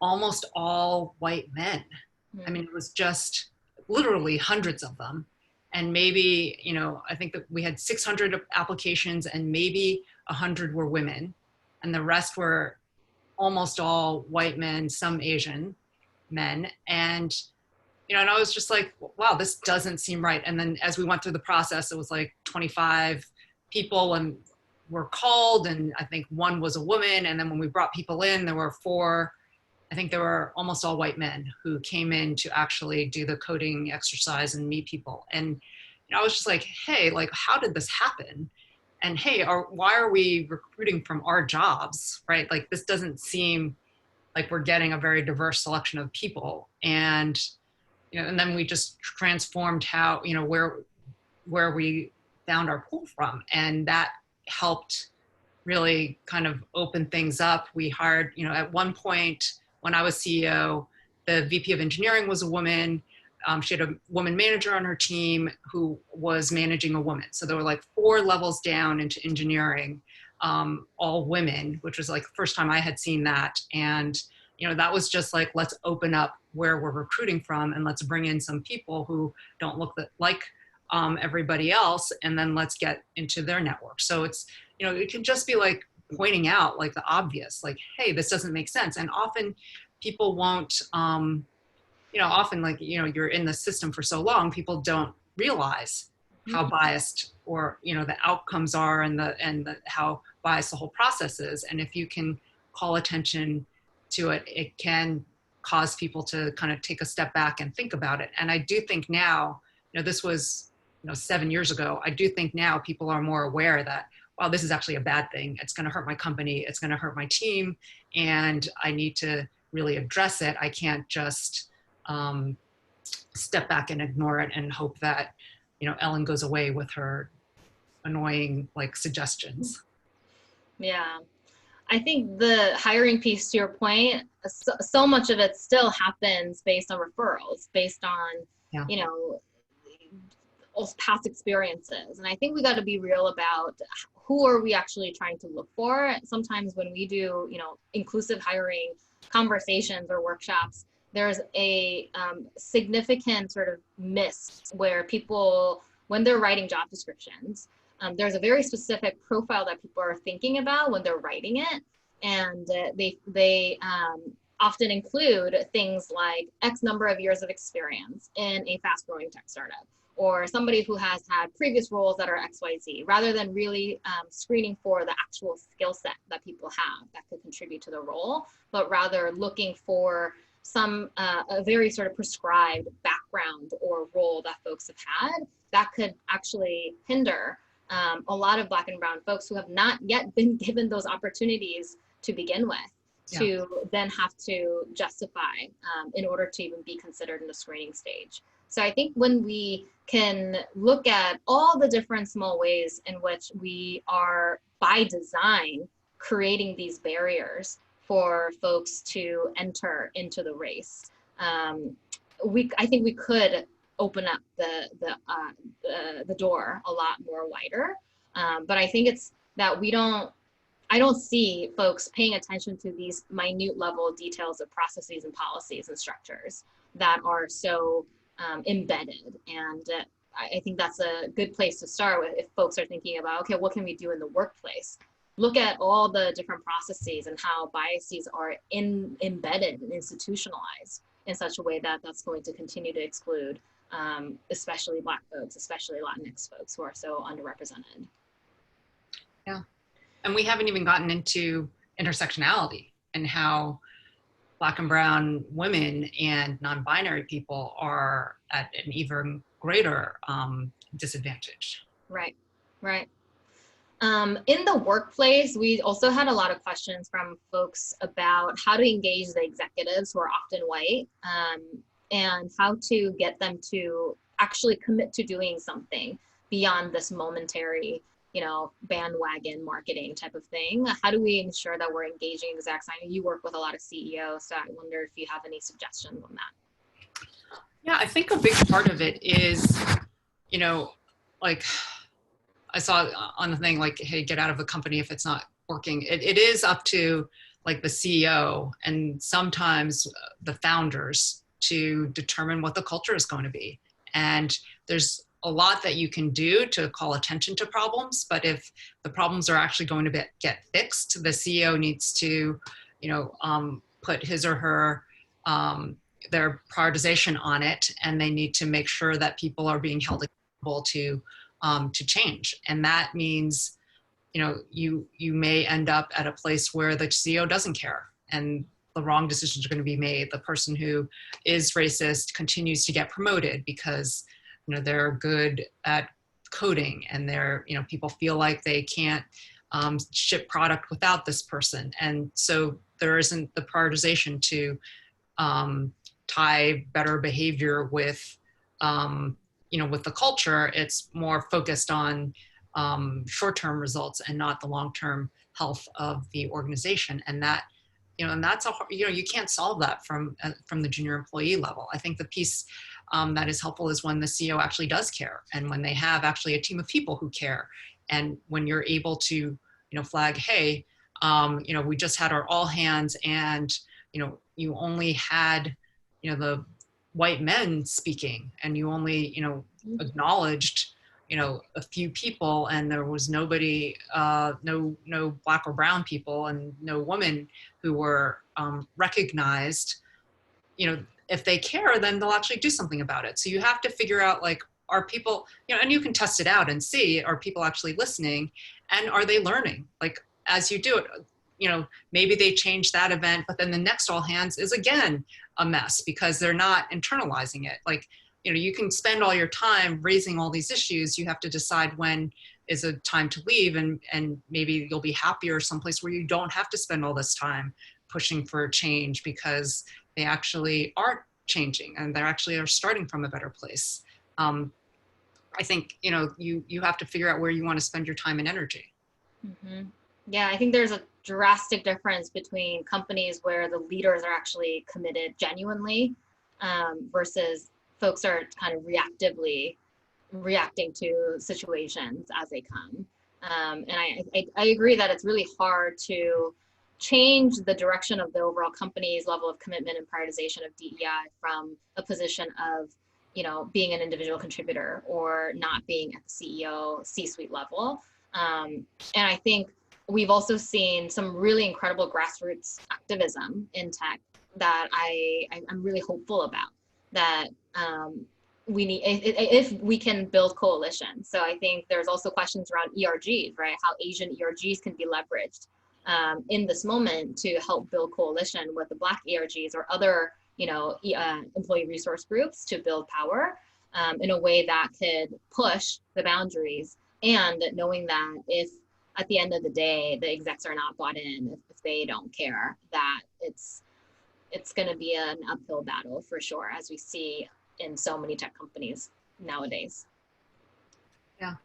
almost all white men. I mean, it was just literally hundreds of them. And maybe, I think that we had 600 applications and maybe 100 were women. And the rest were almost all white men, some Asian men. And, and I was just like, wow, this doesn't seem right. And then as we went through the process, it was like 25 people and were called. And I think one was a woman. And then when we brought people in, there were 4. I think there were almost all white men who came in to actually do the coding exercise and meet people. And I was just like, hey, like, how did this happen? And hey, why are we recruiting from our jobs, right? Like, this doesn't seem like we're getting a very diverse selection of people. And, and then we just transformed how, where we found our pool from. And that helped really kind of open things up. We hired, at one point, when I was CEO, the VP of engineering was a woman. She had a woman manager on her team who was managing a woman. So there were like 4 levels down into engineering, all women, which was like the first time I had seen that. And, that was just like, let's open up where we're recruiting from and let's bring in some people who don't look like everybody else. And then let's get into their network. So it's, it can just be like pointing out like the obvious, like, hey, this doesn't make sense. And often people won't often like, you're in the system for so long, people don't realize how biased or, the outcomes are and how biased the whole process is. And if you can call attention to it, it can cause people to kind of take a step back and think about it. And I do think now, this was, 7 years ago, I do think now people are more aware that, wow, this is actually a bad thing. It's going to hurt my company. It's going to hurt my team. And I need to really address it. I can't just step back and ignore it and hope that, Ellen goes away with her annoying like suggestions. Yeah. I think the hiring piece, to your point, so much of it still happens based on referrals, based on, past experiences. And I think we got to be real about who are we actually trying to look for. Sometimes when we do, inclusive hiring conversations or workshops, there's a significant sort of miss where people, when they're writing job descriptions, there's a very specific profile that people are thinking about when they're writing it. And they often include things like X number of years of experience in a fast growing tech startup, or somebody who has had previous roles that are XYZ, rather than really screening for the actual skill set that people have that could contribute to the role, but rather looking for some a very sort of prescribed background or role that folks have had that could actually hinder a lot of Black and brown folks who have not yet been given those opportunities to begin with, to then have to justify in order to even be considered in the screening stage. So I think when we can look at all the different small ways in which we are, by design, creating these barriers for folks to enter into the race, I think we could open up the door a lot more wider. But I think it's that I don't see folks paying attention to these minute level details of processes and policies and structures that are so embedded. And I think that's a good place to start with if folks are thinking about, okay, what can we do in the workplace? Look at all the different processes and how biases are embedded and institutionalized in such a way that that's going to continue to exclude especially Black folks, especially Latinx folks who are so underrepresented. Yeah. And we haven't even gotten into intersectionality and how Black and brown women and non-binary people are at an even greater disadvantage. Right, right. In the workplace, we also had a lot of questions from folks about how to engage the executives who are often white, and how to get them to actually commit to doing something beyond this momentary, bandwagon marketing type of thing. How do we ensure that we're engaging execs? I know you work with a lot of CEOs, so I wonder if you have any suggestions on that. Yeah, I think a big part of it is, like I saw on the thing, like, hey, get out of the company if it's not working. It is up to like the CEO and sometimes the founders to determine what the culture is going to be. And there's a lot that you can do to call attention to problems, but if the problems are actually going to get fixed, the CEO needs to, put his or her their prioritization on it, and they need to make sure that people are being held accountable to change. And that means, you may end up at a place where the CEO doesn't care and the wrong decisions are going to be made. The person who is racist continues to get promoted because, they're good at coding and people feel like they can't ship product without this person. And so there isn't the prioritization to tie better behavior with, with the culture. It's more focused on short-term results and not the long-term health of the organization. And that, and that's you can't solve that from the junior employee level. I think the piece that is helpful is when the CEO actually does care, and when they have actually a team of people who care, and when you're able to, flag, hey, we just had our all hands, and you only had, the white men speaking, and you only, acknowledged, a few people, and there was nobody, no Black or brown people, and no women who were recognized, if they care, then they'll actually do something about it. So you have to figure out, like, are people, and you can test it out and see, are people actually listening, and are they learning? Like, as you do it, maybe they change that event, but then the next all hands is again a mess because they're not internalizing it. Like, you can spend all your time raising all these issues. You have to decide when is a time to leave, and maybe you'll be happier someplace where you don't have to spend all this time pushing for change because they actually aren't changing and they actually are starting from a better place. I think, you have to figure out where you want to spend your time and energy. Mm-hmm. Yeah, I think there's a drastic difference between companies where the leaders are actually committed genuinely versus folks are kind of reactively reacting to situations as they come. And I agree that it's really hard to change the direction of the overall company's level of commitment and prioritization of DEI from a position of, being an individual contributor or not being at the CEO C-suite level. And I think we've also seen some really incredible grassroots activism in tech that I'm really hopeful about, that we need, if we can build coalitions. So I think there's also questions around ERGs, right? How Asian ERGs can be leveraged in this moment to help build coalition with the Black ERGs or other, employee resource groups to build power in a way that could push the boundaries. And knowing that if at the end of the day, the execs are not bought in, if they don't care, that it's going to be an uphill battle for sure, as we see in so many tech companies nowadays. Yeah.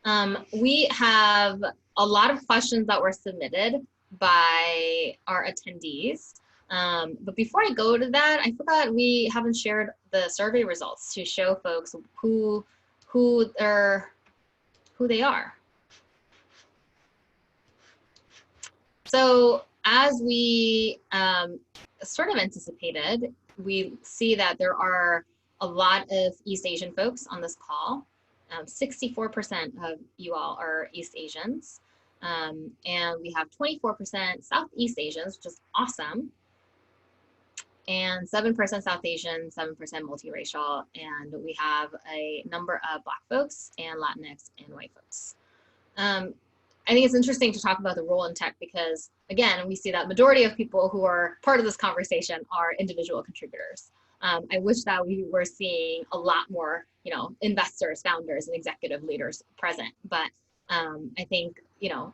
Mm-hmm. We have a lot of questions that were submitted by our attendees. But before I go to that, I forgot we haven't shared the survey results to show folks who they are. So as we sort of anticipated, we see that there are a lot of East Asian folks on this call. 64% of you all are East Asians. And we have 24% Southeast Asians, which is awesome. And 7% South Asian, 7% multiracial, and we have a number of Black folks and Latinx and white folks. I think it's interesting to talk about the role in tech because, again, we see that majority of people who are part of this conversation are individual contributors. I wish that we were seeing a lot more, investors, founders, and executive leaders present, but I think,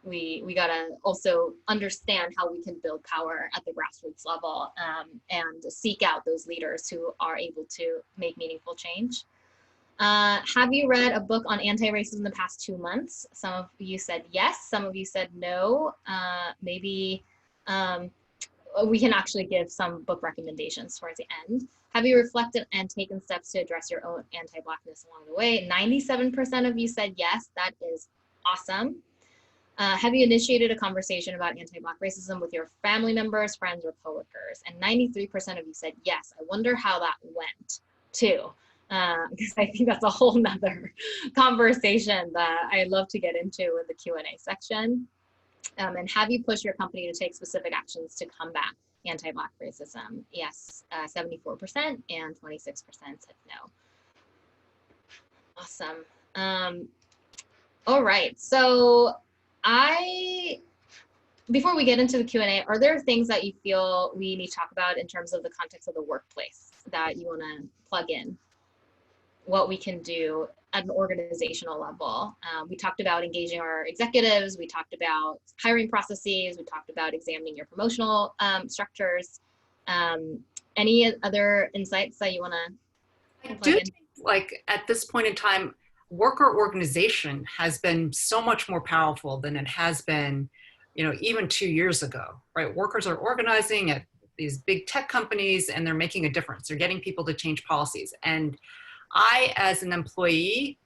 we gotta also understand how we can build power at the grassroots level and seek out those leaders who are able to make meaningful change. Have you read a book on anti-racism in the past 2 months? Some of you said yes, some of you said no. Maybe we can actually give some book recommendations towards the end. Have you reflected and taken steps to address your own anti-Blackness along the way? 97% of you said yes, that is awesome. Have you initiated a conversation about anti-Black racism with your family members, friends, or coworkers? And 93% of you said yes. I wonder how that went too, because I think that's a whole nother conversation that I love to get into in the Q&A section. And have you pushed your company to take specific actions to combat anti-Black racism? Yes, 74% and 26% said no. Awesome. All right, so before we get into the Q&A, are there things that you feel we need to talk about in terms of the context of the workplace that you want to plug in? What we can do at an organizational level. We talked about engaging our executives. We talked about hiring processes. We talked about examining your promotional structures. Any other insights that you want to? I do think, like, at this point in time, worker organization has been so much more powerful than it has been, even 2 years ago, right? Workers are organizing at these big tech companies and they're making a difference. They're getting people to change policies. And I, as an employee,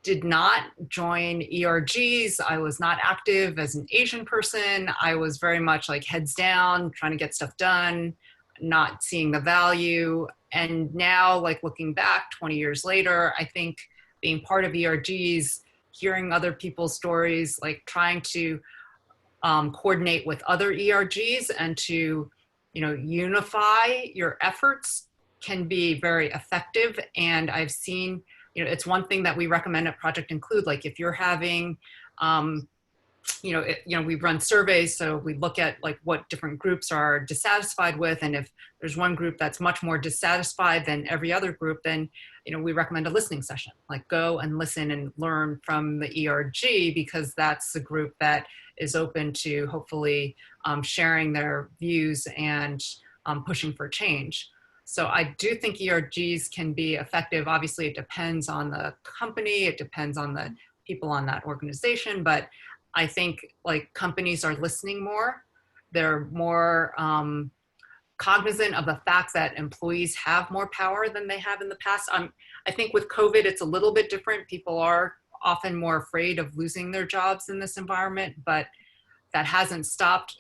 did not join ERGs. I was not active as an Asian person. I was very much like heads down, trying to get stuff done, not seeing the value. And now, like, looking back 20 years later, I think being part of ERGs, hearing other people's stories, like trying to coordinate with other ERGs and to unify your efforts can be very effective. And I've seen, it's one thing that we recommend at Project Include, like if you're having, we run surveys, so we look at like what different groups are dissatisfied with, and if there's one group that's much more dissatisfied than every other group, then we recommend a listening session, like go and listen and learn from the ERG, because that's the group that is open to hopefully sharing their views and pushing for change. So I do think ERGs can be effective. Obviously, it depends on the company, it depends on the people on that organization, but I think like companies are listening more. They're more cognizant of the fact that employees have more power than they have in the past. I think with COVID, it's a little bit different. People are often more afraid of losing their jobs in this environment, but that hasn't stopped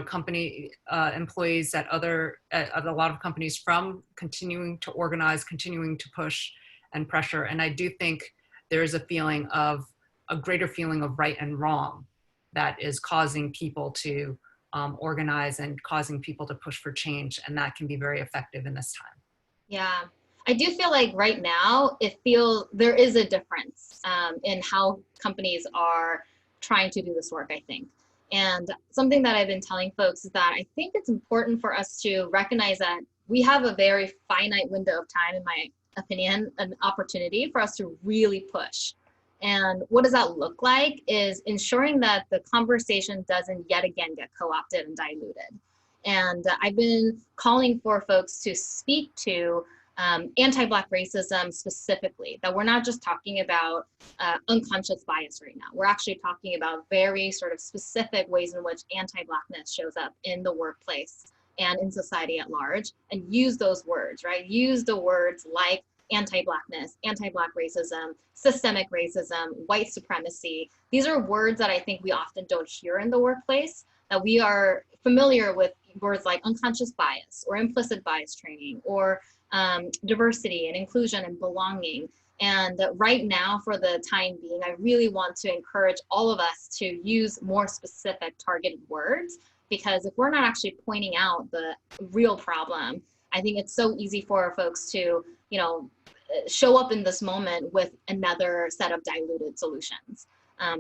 company employees at a lot of companies from continuing to organize, continuing to push and pressure. And I do think there is a greater feeling of right and wrong that is causing people to organize and causing people to push for change. And that can be very effective in this time. Yeah, I do feel like right now there is a difference in how companies are trying to do this work, I think. And something that I've been telling folks is that I think it's important for us to recognize that we have a very finite window of time, in my opinion, an opportunity for us to really push. And what does that look like is ensuring that the conversation doesn't yet again get co-opted and diluted. And I've been calling for folks to speak to anti-Black racism specifically, that we're not just talking about unconscious bias right now. We're actually talking about very sort of specific ways in which anti-Blackness shows up in the workplace and in society at large, and use those words, right? Use the words like anti-Blackness, anti-Black racism, systemic racism, white supremacy. These are words that I think we often don't hear in the workplace, that we are familiar with words like unconscious bias or implicit bias training, or diversity and inclusion and belonging. And right now, for the time being, I really want to encourage all of us to use more specific targeted words, because if we're not actually pointing out the real problem, I think it's so easy for folks to, show up in this moment with another set of diluted solutions.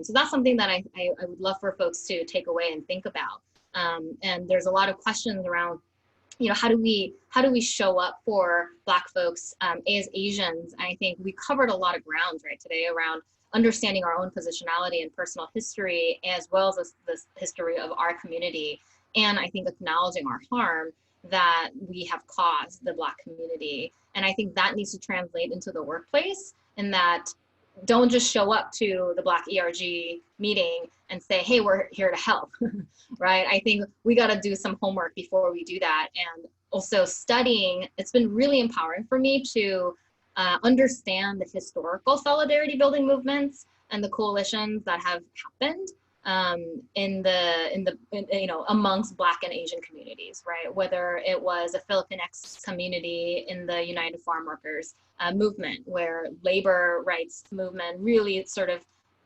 So that's something that I would love for folks to take away and think about. And there's a lot of questions around, how do we show up for Black folks as Asians? And I think we covered a lot of ground right today around understanding our own positionality and personal history, as well as this history of our community. And I think acknowledging our harm that we have caused the Black community. And I think that needs to translate into the workplace, and that don't just show up to the Black ERG meeting and say, hey, we're here to help, right? I think we got to do some homework before we do that. And also studying, it's been really empowering for me to understand the historical solidarity building movements and the coalitions that have happened amongst Black and Asian communities, right? Whether it was a Filipinx community in the United Farm Workers movement, where labor rights movement really sort of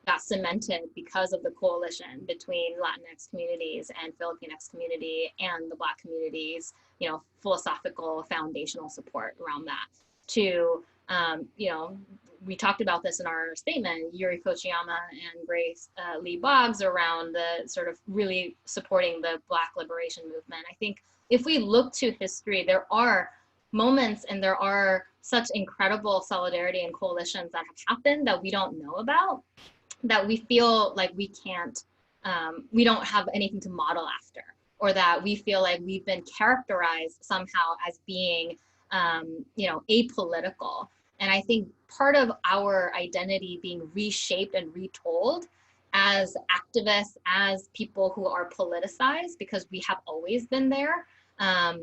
got cemented because of the coalition between Latinx communities and Filipinx community and the Black communities, philosophical foundational support around that. To, we talked about this in our statement, Yuri Kochiyama and Grace Lee Boggs, around the sort of really supporting the Black liberation movement. I think if we look to history, there are moments and there are such incredible solidarity and coalitions that have happened that we don't know about, that we feel like we don't have anything to model after, or that we feel like we've been characterized somehow as being, apolitical. And I think part of our identity being reshaped and retold as activists, as people who are politicized, because we have always been there. I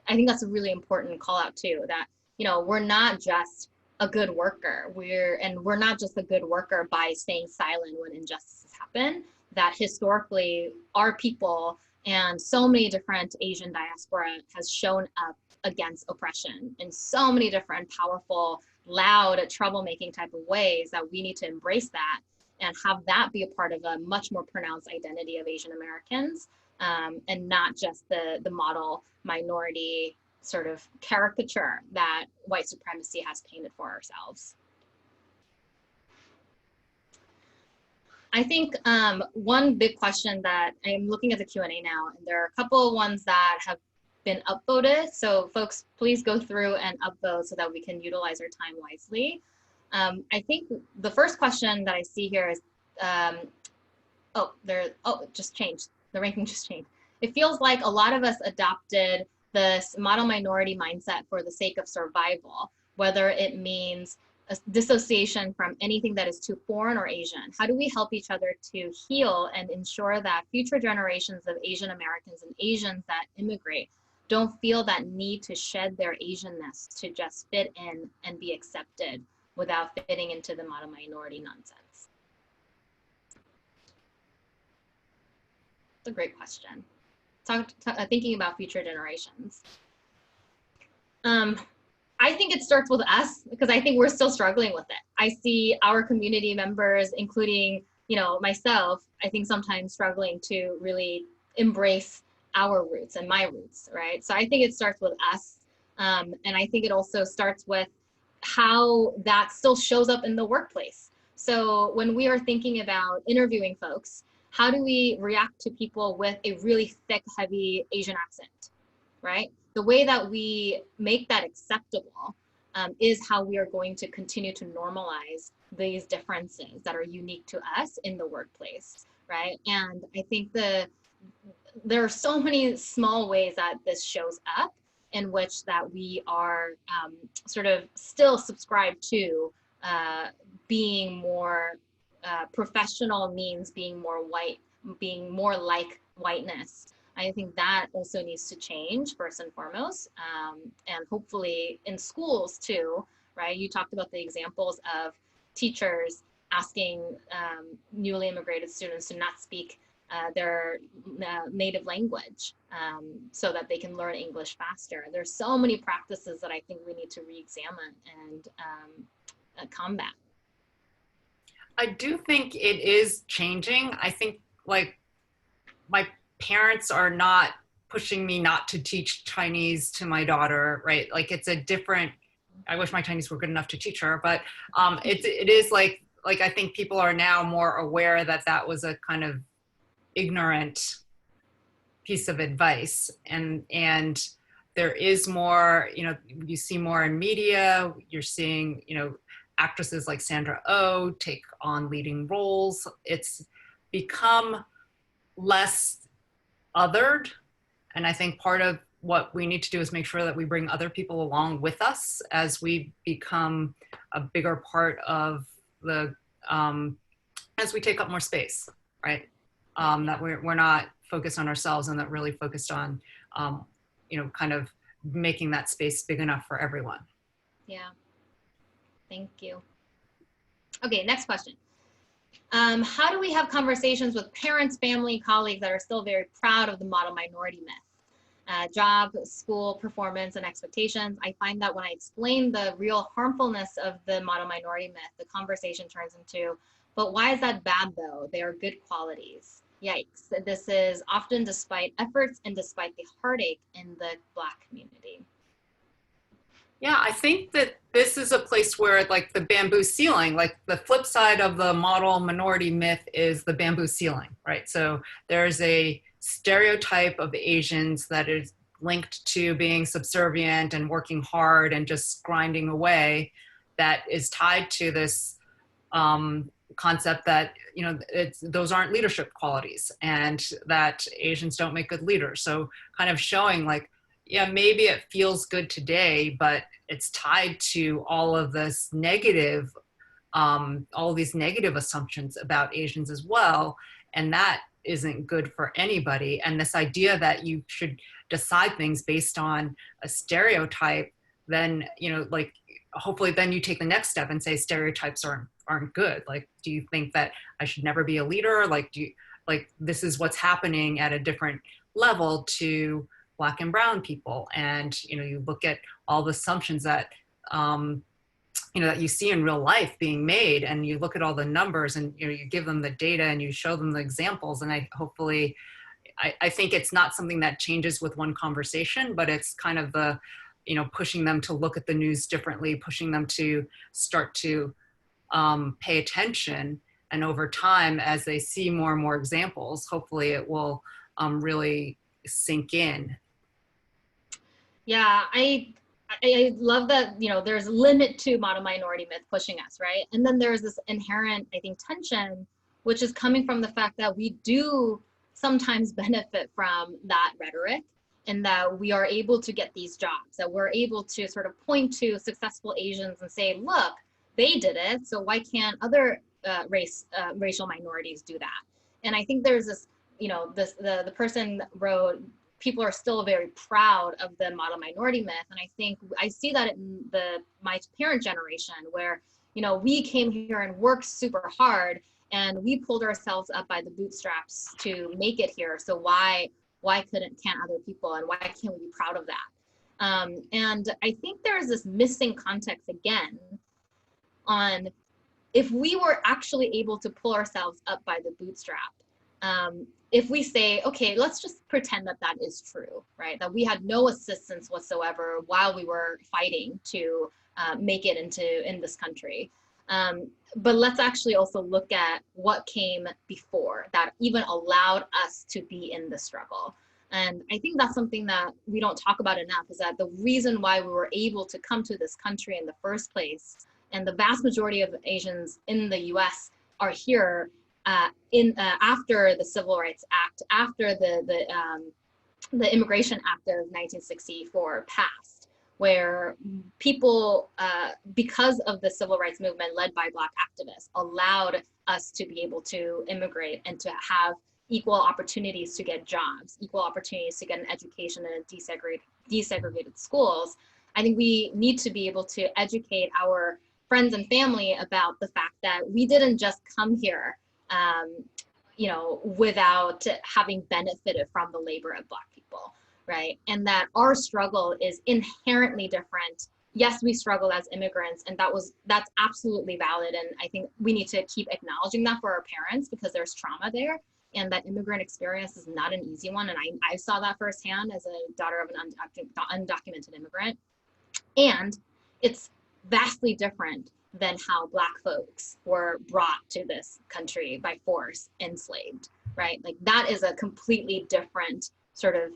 think that's a really important call out too, that, we're not just a good worker. We're not just a good worker by staying silent when injustices happen, that historically our people and so many different Asian diaspora has shown up against oppression in so many different powerful, loud, troublemaking type of ways, that we need to embrace that and have that be a part of a much more pronounced identity of Asian Americans. and not just the model minority sort of caricature that white supremacy has painted for ourselves. I think one big question that I'm looking at the Q&A now, and there are a couple of ones that have been upvoted. So folks, please go through and upvote so that we can utilize our time wisely. I think the first question that I see here is, it just changed. The ranking just changed. It feels like a lot of us adopted this model minority mindset for the sake of survival, whether it means a dissociation from anything that is too foreign or Asian. How do we help each other to heal and ensure that future generations of Asian Americans and Asians that immigrate don't feel that need to shed their Asianness to just fit in and be accepted without fitting into the model minority nonsense? It's a great question. Thinking about future generations. I think it starts with us, because I think we're still struggling with it. I see our community members, including, myself, I think sometimes struggling to really embrace our roots and my roots, right? So I think it starts with us. And I think it also starts with how that still shows up in the workplace. So when we are thinking about interviewing folks, how do we react to people with a really thick, heavy Asian accent, right? The way that we make that acceptable is how we are going to continue to normalize these differences that are unique to us in the workplace, right? And I think there are so many small ways that this shows up in which that we are sort of still subscribed to being more professional means being more white, being more like whiteness. I think that also needs to change first and foremost, and hopefully in schools too, right? You talked about the examples of teachers asking newly immigrated students to not speak their native language so that they can learn English faster. There's so many practices that I think we need to re-examine and combat. I do think it is changing. I think like my parents are not pushing me not to teach Chinese to my daughter, right? Like it's a different, I wish my Chinese were good enough to teach her, but it is like I think people are now more aware that that was a kind of ignorant piece of advice. And there is more, you see more in media, you're seeing, actresses like Sandra Oh take on leading roles. It's become less othered. And I think part of what we need to do is make sure that we bring other people along with us as we become a bigger part of the, as we take up more space, right? That we're not focused on ourselves and that really focused on, kind of making that space big enough for everyone. Yeah. Thank you. Okay, next question. How do we have conversations with parents, family, colleagues that are still very proud of the model minority myth? Job, school, performance, and expectations. I find that when I explain the real harmfulness of the model minority myth, the conversation turns into, but why is that bad though? They are good qualities. Yikes. This is often despite efforts and despite the heartache in the Black community. Yeah, I think that this is a place where like the bamboo ceiling, like the flip side of the model minority myth is the bamboo ceiling, right? So there's a stereotype of Asians that is linked to being subservient and working hard and just grinding away that is tied to this concept that, those aren't leadership qualities and that Asians don't make good leaders. So kind of showing like, yeah, maybe it feels good today, but it's tied to all of this negative, all these negative assumptions about Asians as well. And that isn't good for anybody. And this idea that you should decide things based on a stereotype, then, like, hopefully then you take the next step and say stereotypes aren't good. Like, do you think that I should never be a leader? Like, this is what's happening at a different level to Black and brown people. And, you look at all the assumptions that, that you see in real life being made, and you look at all the numbers and, you give them the data and you show them the examples. And I think it's not something that changes with one conversation, but it's kind of the, pushing them to look at the news differently, pushing them to start to pay attention. And over time, as they see more and more examples, hopefully it will really sink in. Yeah, I love that, there's a limit to model minority myth pushing us, right? And then there's this inherent, I think, tension, which is coming from the fact that we do sometimes benefit from that rhetoric, and that we are able to get these jobs, that we're able to sort of point to successful Asians and say, look, they did it, so why can't other racial minorities do that? And I think there's this, the person wrote, people are still very proud of the model minority myth. And I think I see that in my parent generation, where, we came here and worked super hard and we pulled ourselves up by the bootstraps to make it here. So why can't other people, and why can't we be proud of that? And I think there's this missing context again on if we were actually able to pull ourselves up by the bootstrap. If we say, okay, let's just pretend that that is true, right? That we had no assistance whatsoever while we were fighting to make it in this country. But let's actually also look at what came before that even allowed us to be in the struggle. And I think that's something that we don't talk about enough, is that the reason why we were able to come to this country in the first place, and the vast majority of Asians in the US are here after the Civil Rights Act, after the Immigration Act of 1964 passed, where people, because of the civil rights movement led by Black activists, allowed us to be able to immigrate and to have equal opportunities to get jobs, equal opportunities to get an education in desegregated schools. I think we need to be able to educate our friends and family about the fact that we didn't just come here without having benefited from the labor of Black people, right? And that our struggle is inherently different. Yes, we struggle as immigrants, and that's absolutely valid. And I think we need to keep acknowledging that for our parents, because there's trauma there, and that immigrant experience is not an easy one. And I saw that firsthand as a daughter of an undocumented immigrant. And it's vastly different than how Black folks were brought to this country by force, enslaved, right? Like that is a completely different sort of,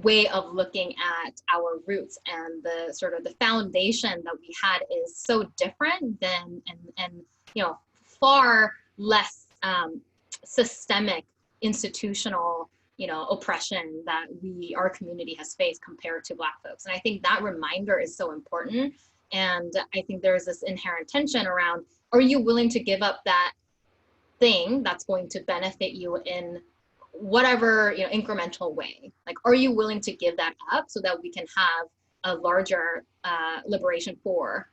way of looking at our roots, and the sort of the foundation that we had is so different than, and far less systemic institutional, oppression that our community has faced compared to Black folks. And I think that reminder is so important. And I think there's this inherent tension around, are you willing to give up that thing that's going to benefit you in whatever, incremental way? Like, are you willing to give that up so that we can have a larger liberation for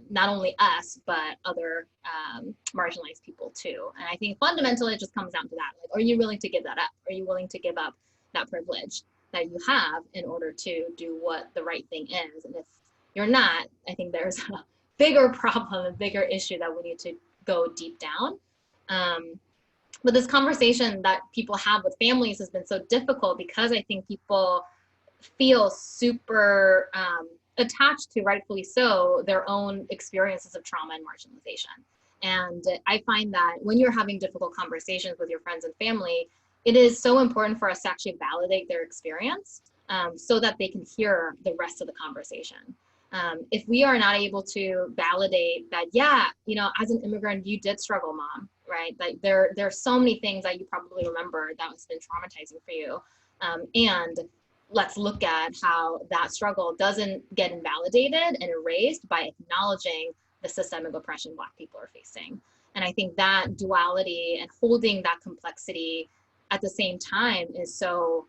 not only us, but other marginalized people too? And I think fundamentally it just comes down to that. Like, are you willing to give that up? Are you willing to give up that privilege that you have in order to do what the right thing is? And if you're not, I think there's a bigger problem, a bigger issue that we need to go deep down. But this conversation that people have with families has been so difficult, because I think people feel super attached to, rightfully so, their own experiences of trauma and marginalization. And I find that when you're having difficult conversations with your friends and family, it is so important for us to actually validate their experience so that they can hear the rest of the conversation. If we are not able to validate that, yeah, as an immigrant, you did struggle, Mom, right? Like there are so many things that you probably remember that has been traumatizing for you. And let's look at how that struggle doesn't get invalidated and erased by acknowledging the systemic oppression Black people are facing. And I think that duality and holding that complexity at the same time is so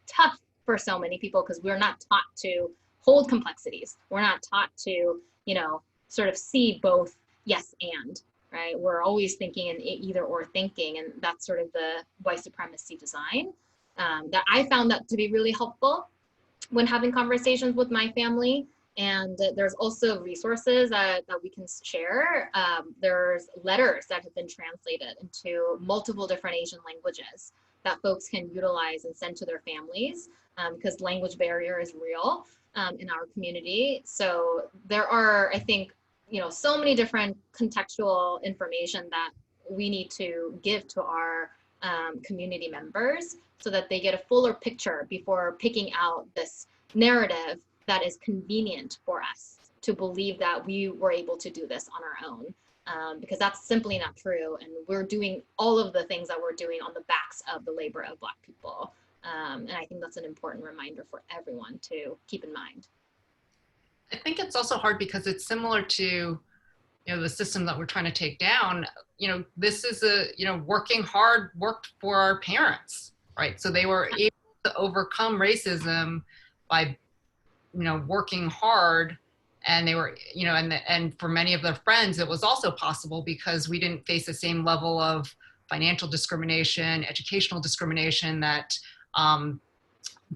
tough for so many people, because we're not taught to hold complexities. We're not taught to, sort of see both yes and, right? We're always thinking in either or thinking, and that's sort of the white supremacy design that I found that to be really helpful when having conversations with my family. And there's also resources that we can share. There's letters that have been translated into multiple different Asian languages that folks can utilize and send to their families, because language barrier is real in our community. So there are, I think, so many different contextual information that we need to give to our community members so that they get a fuller picture before picking out this narrative that is convenient for us to believe that we were able to do this on our own, because that's simply not true. And we're doing all of the things that we're doing on the backs of the labor of Black people. And I think that's an important reminder for everyone to keep in mind. I think it's also hard because it's similar to, the system that we're trying to take down. This is working hard worked for our parents, right? So they were able to overcome racism by working hard, and they were, and for many of their friends, it was also possible because we didn't face the same level of financial discrimination, educational discrimination that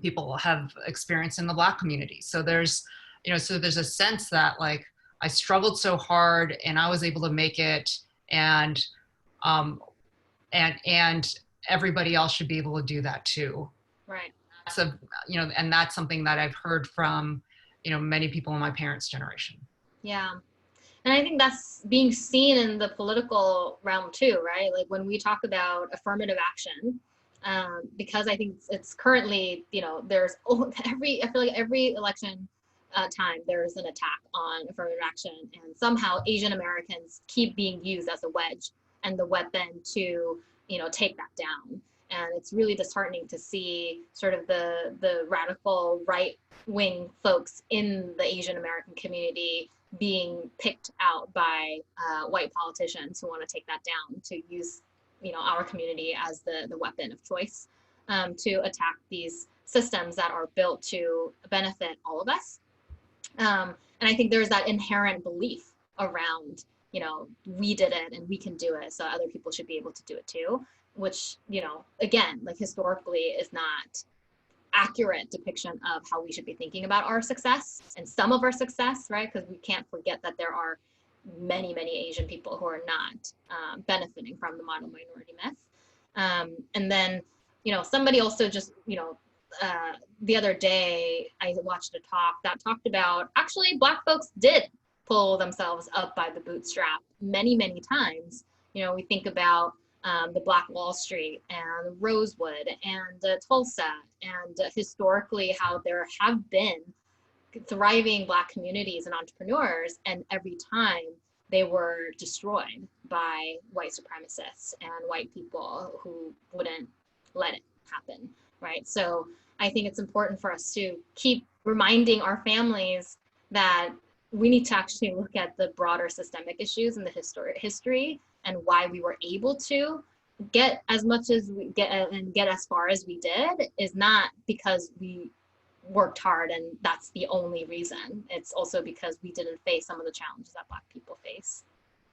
people have experienced in the Black community. So there's a sense that like, I struggled so hard and I was able to make it, and everybody else should be able to do that too. Right. And that's something that I've heard from, many people in my parents' generation. Yeah. And I think that's being seen in the political realm too, right? Like when we talk about affirmative action, because I think it's currently, there's I feel like every election time there's an attack on affirmative action, and somehow Asian Americans keep being used as a wedge and the weapon to, take that down. And it's really disheartening to see sort of the radical right-wing folks in the Asian American community being picked out by white politicians who want to take that down, to use, our community as the weapon of choice to attack these systems that are built to benefit all of us. And I think there's that inherent belief around, we did it and we can do it, so other people should be able to do it too, which, again, like historically is not accurate depiction of how we should be thinking about our success and some of our success, right? Because we can't forget that there are many, many Asian people who are not benefiting from the model minority myth. And then, somebody also just, the other day I watched a talk that talked about actually Black folks did pull themselves up by the bootstrap many, many times. We think about the Black Wall Street and Rosewood and Tulsa, and historically how there have been thriving Black communities and entrepreneurs, and every time they were destroyed by white supremacists and white people who wouldn't let it happen, right? So I think it's important for us to keep reminding our families that we need to actually look at the broader systemic issues in the history and why we were able to get as much as we get and get as far as we did is not because we worked hard and that's the only reason. It's also because we didn't face some of the challenges that Black people face.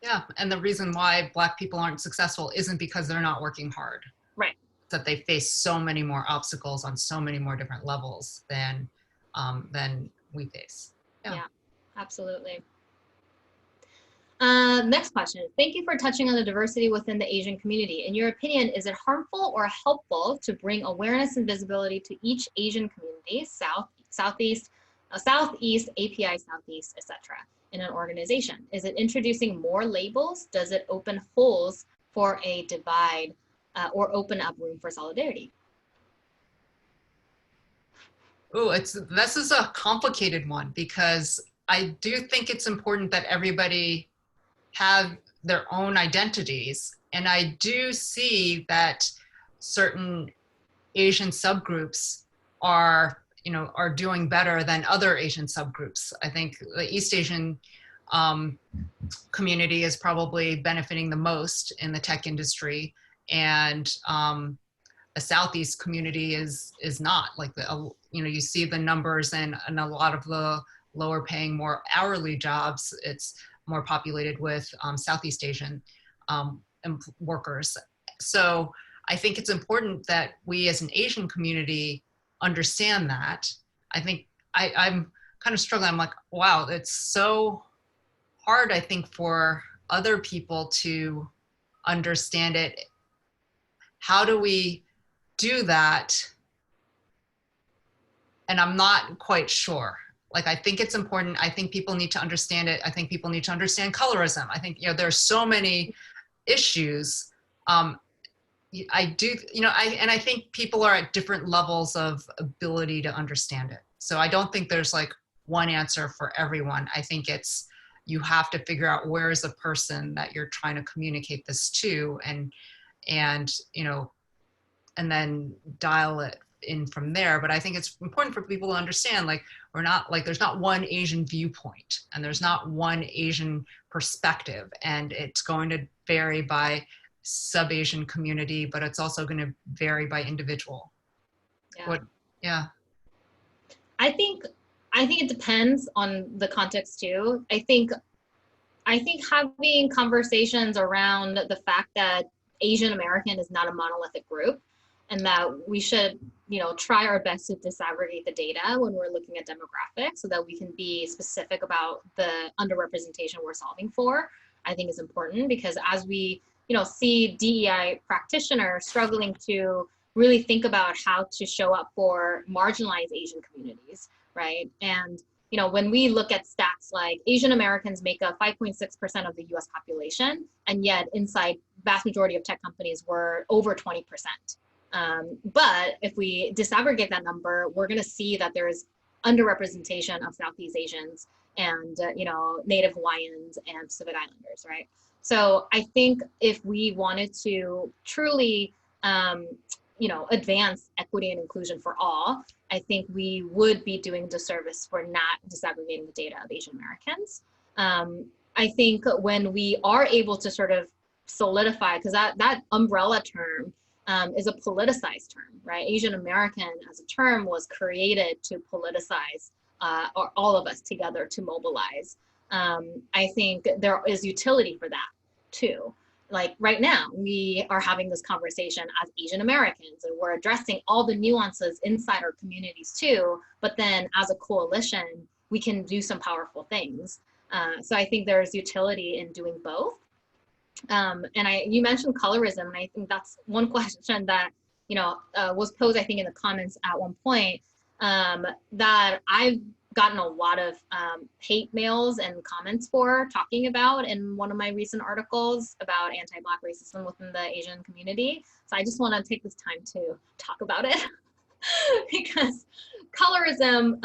Yeah, and the reason why Black people aren't successful isn't because they're not working hard. Right. That they face so many more obstacles on so many more different levels than we face. Yeah, absolutely. Next question. Thank you for touching on the diversity within the Asian community. In your opinion, is it harmful or helpful to bring awareness and visibility to each Asian community, Southeast, API Southeast, etc., in an organization? Is it introducing more labels? Does it open holes for a divide or open up room for solidarity? Oh, this is a complicated one, because I do think it's important that everybody have their own identities. And I do see that certain Asian subgroups are doing better than other Asian subgroups. I think the East Asian community is probably benefiting the most in the tech industry, and the Southeast community is not. Like you see the numbers, and a lot of the lower paying, more hourly jobs, it's more populated with Southeast Asian workers. So I think it's important that we as an Asian community understand that. I think I'm kind of struggling. I'm like, wow, it's so hard, I think, for other people to understand it. How do we do that? And I'm not quite sure. Like, I think it's important. I think people need to understand it. I think people need to understand colorism. I think, there's so many issues. I do, and I think people are at different levels of ability to understand it. So I don't think there's like one answer for everyone. I think you have to figure out where is the person that you're trying to communicate this to, and and then dial it in from there. But I think it's important for people to understand, like, there's not one Asian viewpoint, and there's not one Asian perspective, and it's going to vary by sub-Asian community, but it's also going to vary by individual. Yeah. I think it depends on the context too. I think having conversations around the fact that Asian American is not a monolithic group, and that we should, try our best to disaggregate the data when we're looking at demographics so that we can be specific about the underrepresentation we're solving for, I think is important, because as we, see DEI practitioners struggling to really think about how to show up for marginalized Asian communities, right? And, when we look at stats like Asian Americans make up 5.6% of the US population, and yet inside vast majority of tech companies we're over 20%. But if we disaggregate that number, we're going to see that there's underrepresentation of Southeast Asians and, Native Hawaiians and Pacific Islanders, right? So I think if we wanted to truly, advance equity and inclusion for all, I think we would be doing disservice for not disaggregating the data of Asian Americans. I think when we are able to sort of solidify, because that umbrella term is a politicized term, right? Asian American as a term was created to politicize or all of us together to mobilize. I think there is utility for that too. Like right now, we are having this conversation as Asian Americans, and we're addressing all the nuances inside our communities too, but then as a coalition, we can do some powerful things. So I think there's utility in doing both. And you mentioned colorism, and I think that's one question that, was posed, I think, in the comments at one point, that I've gotten a lot of hate mails and comments for talking about in one of my recent articles about anti-Black racism within the Asian community. So I just want to take this time to talk about it because colorism,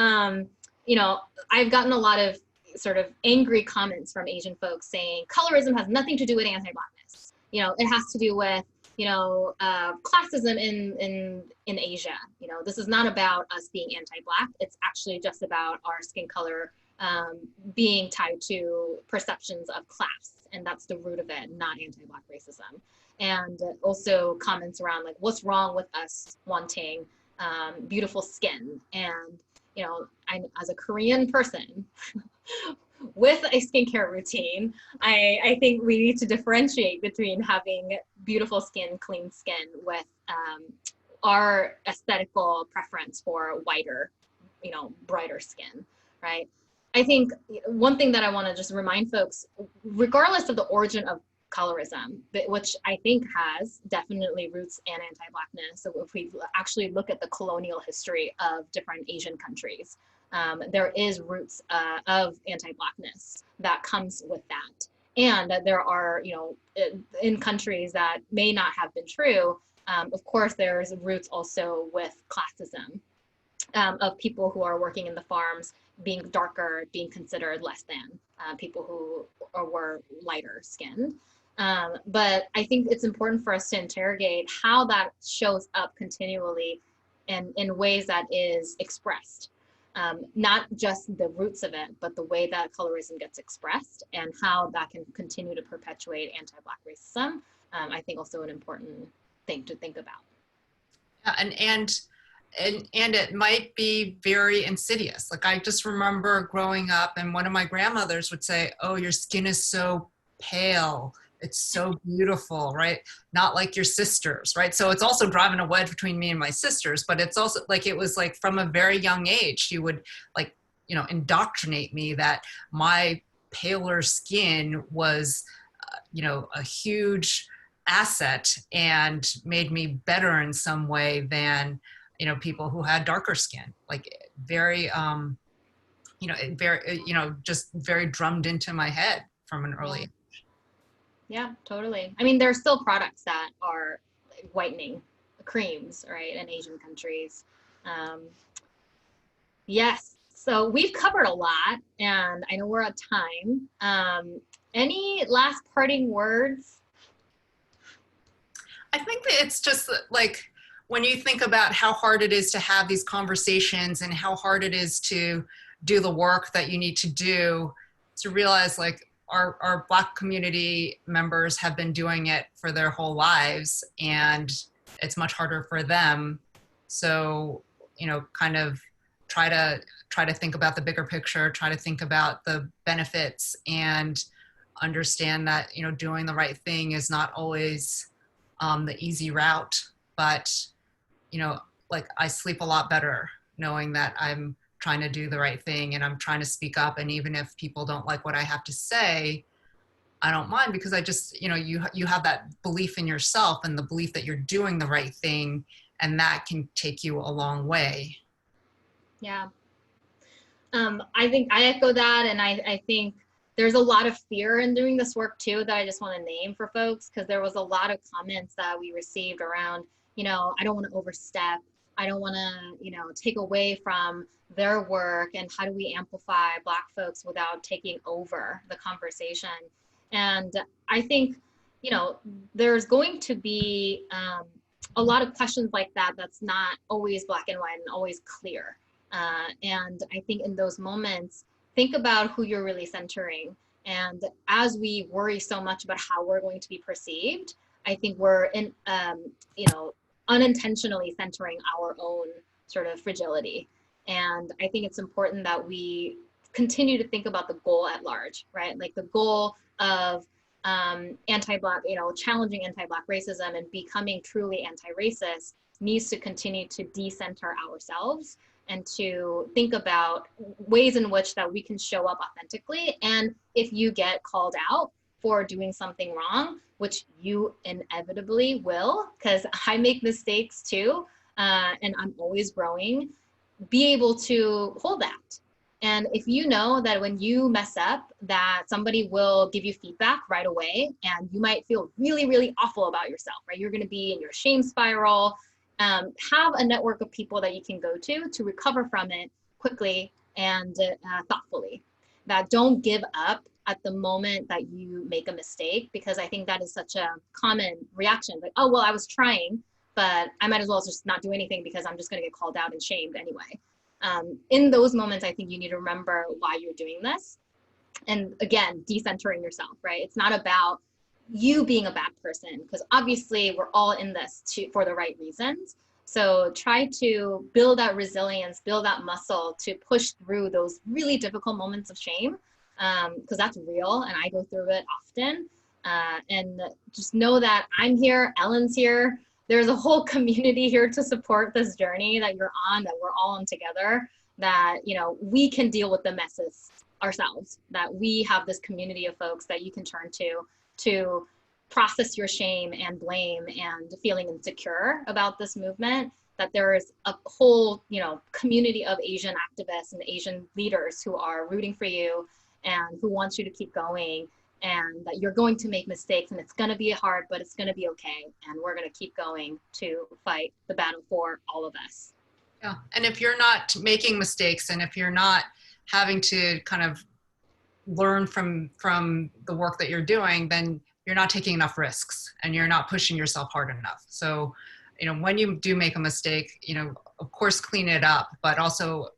I've gotten a lot of sort of angry comments from Asian folks saying colorism has nothing to do with anti-Blackness. It has to do with, classism in Asia. This is not about us being anti-Black. It's actually just about our skin color being tied to perceptions of class. And that's the root of it, not anti-Black racism. And also comments around like, what's wrong with us wanting beautiful skin? And, I'm, as a Korean person, with a skincare routine, I think we need to differentiate between having beautiful skin, clean skin with our aesthetical preference for whiter, brighter skin, right? I think one thing that I want to just remind folks, regardless of the origin of colorism, which I think has definitely roots in anti-Blackness. So if we actually look at the colonial history of different Asian countries, there is roots of anti-Blackness that comes with that. And there are, in countries that may not have been true, of course, there's roots also with classism of people who are working in the farms being darker, being considered less than people who were lighter skinned. But I think it's important for us to interrogate how that shows up continually and in ways that is expressed. Not just the roots of it, but the way that colorism gets expressed and how that can continue to perpetuate anti-Black racism. I think also an important thing to think about. Yeah, and it might be very insidious. Like I just remember growing up and one of my grandmothers would say, "Oh, your skin is so pale. It's so beautiful," right? Not like your sisters, right? So it's also driving a wedge between me and my sisters, but it's also like, it was like from a very young age, she would like indoctrinate me that my paler skin was, a huge asset and made me better in some way than, people who had darker skin. Like very, just very drummed into my head from an early age. Yeah, totally. I mean, there are still products that are whitening creams, right, in Asian countries. Yes, so we've covered a lot, and I know we're at time. Any last parting words? I think that it's just like, when you think about how hard it is to have these conversations and how hard it is to do the work that you need to do, to realize like our Black community members have been doing it for their whole lives, and it's much harder for them. So, kind of try to think about the bigger picture, try to think about the benefits, and understand that, doing the right thing is not always the easy route, but, like I sleep a lot better knowing that I'm trying to do the right thing and I'm trying to speak up. And even if people don't like what I have to say, I don't mind, because I just, you have that belief in yourself and the belief that you're doing the right thing, and that can take you a long way. Yeah. I think I echo that. And I think there's a lot of fear in doing this work too, that I just want to name for folks, because there was a lot of comments that we received around, I don't want to overstep. I don't want to, take away from their work, and how do we amplify Black folks without taking over the conversation? And I think, there's going to be a lot of questions like that that's not always black and white and always clear. And I think in those moments, think about who you're really centering. And as we worry so much about how we're going to be perceived, I think we're unintentionally centering our own sort of fragility. And I think it's important that we continue to think about the goal at large, right? Like the goal of anti-Black, challenging anti-Black racism and becoming truly anti-racist needs to continue to decenter ourselves and to think about ways in which that we can show up authentically. And if you get called out for doing something wrong, which you inevitably will, because I make mistakes too, and I'm always growing, be able to hold that. And if you know that when you mess up, that somebody will give you feedback right away, and you might feel really, really awful about yourself, right? You're gonna be in your shame spiral. Have a network of people that you can go to recover from it quickly and thoughtfully. That don't give up at the moment that you make a mistake, because I think that is such a common reaction. Like, oh, well, I was trying, but I might as well just not do anything because I'm just gonna get called out and shamed anyway. In those moments, I think you need to remember why you're doing this. And again, decentering yourself, right? It's not about you being a bad person, because obviously we're all in this for the right reasons. So try to build that resilience, build that muscle to push through those really difficult moments of shame, because that's real and I go through it often. And just know that I'm here, Ellen's here. There's a whole community here to support this journey that you're on, that we're all on together, that, we can deal with the messes ourselves, that we have this community of folks that you can turn to process your shame and blame and feeling insecure about this movement, that there is a whole, community of Asian activists and Asian leaders who are rooting for you and who want you to keep going, and that you're going to make mistakes and it's going to be hard, but it's going to be okay. And we're going to keep going to fight the battle for all of us. Yeah. And if you're not making mistakes, and if you're not having to kind of learn from the work that you're doing, then you're not taking enough risks and you're not pushing yourself hard enough. So, when you do make a mistake, of course, clean it up, but also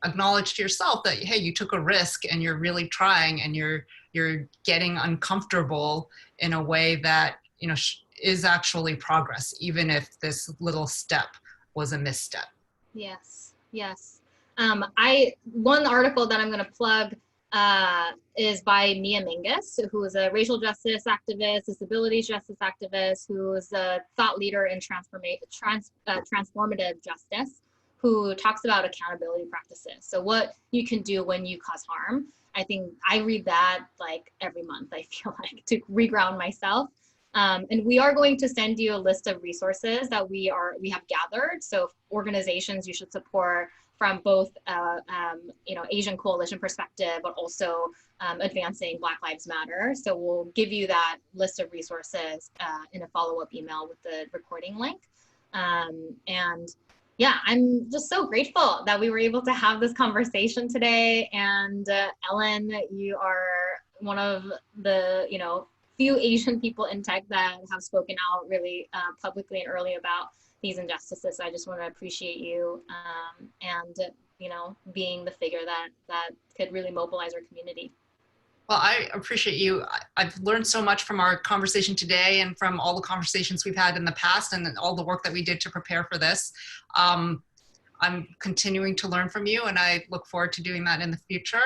acknowledge to yourself that, hey, you took a risk and you're really trying, and you're getting uncomfortable in a way that, is actually progress, even if this little step was a misstep. Yes. One article that I'm going to plug is by Mia Mingus, who is a racial justice activist, disability justice activist, who is a thought leader in transformative justice, who talks about accountability practices. So what you can do when you cause harm. I think I read that like every month, I feel like, to reground myself. And we are going to send you a list of resources that we have gathered. So organizations you should support from both, Asian coalition perspective, but also advancing Black Lives Matter. So we'll give you that list of resources in a follow-up email with the recording link. And yeah, I'm just so grateful that we were able to have this conversation today. And Ellen, you are one of the, few Asian people in tech that have spoken out really publicly and early about these injustices. So I just want to appreciate you and, being the figure that could really mobilize our community. Well, I appreciate you. I've learned so much from our conversation today and from all the conversations we've had in the past and all the work that we did to prepare for this. I'm continuing to learn from you, and I look forward to doing that in the future.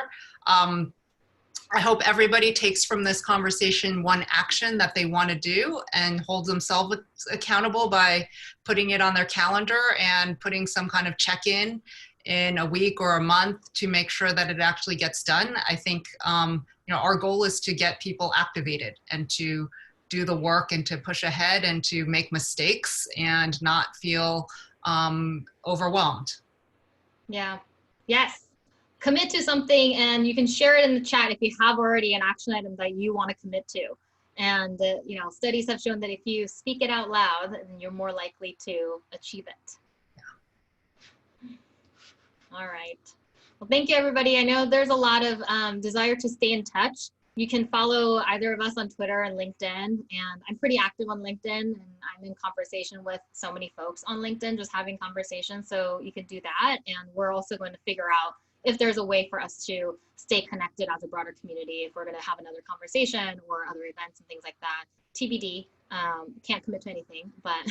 I hope everybody takes from this conversation one action that they want to do and holds themselves accountable by putting it on their calendar and putting some kind of check-in in a week or a month to make sure that it actually gets done. I think our goal is to get people activated and to do the work and to push ahead and to make mistakes and not feel overwhelmed. Yeah. Yes. Commit to something, and you can share it in the chat if you have already an action item that you want to commit to. And studies have shown that if you speak it out loud, then you're more likely to achieve it. Yeah. All right. Well, thank you, everybody. I know there's a lot of desire to stay in touch. You can follow either of us on Twitter and LinkedIn, and I'm pretty active on LinkedIn, and I'm in conversation with so many folks on LinkedIn, just having conversations, so you can do that. And we're also going to figure out if there's a way for us to stay connected as a broader community, if we're going to have another conversation or other events and things like that. TBD, can't commit to anything, but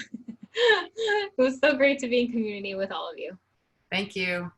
it was so great to be in community with all of you. Thank you.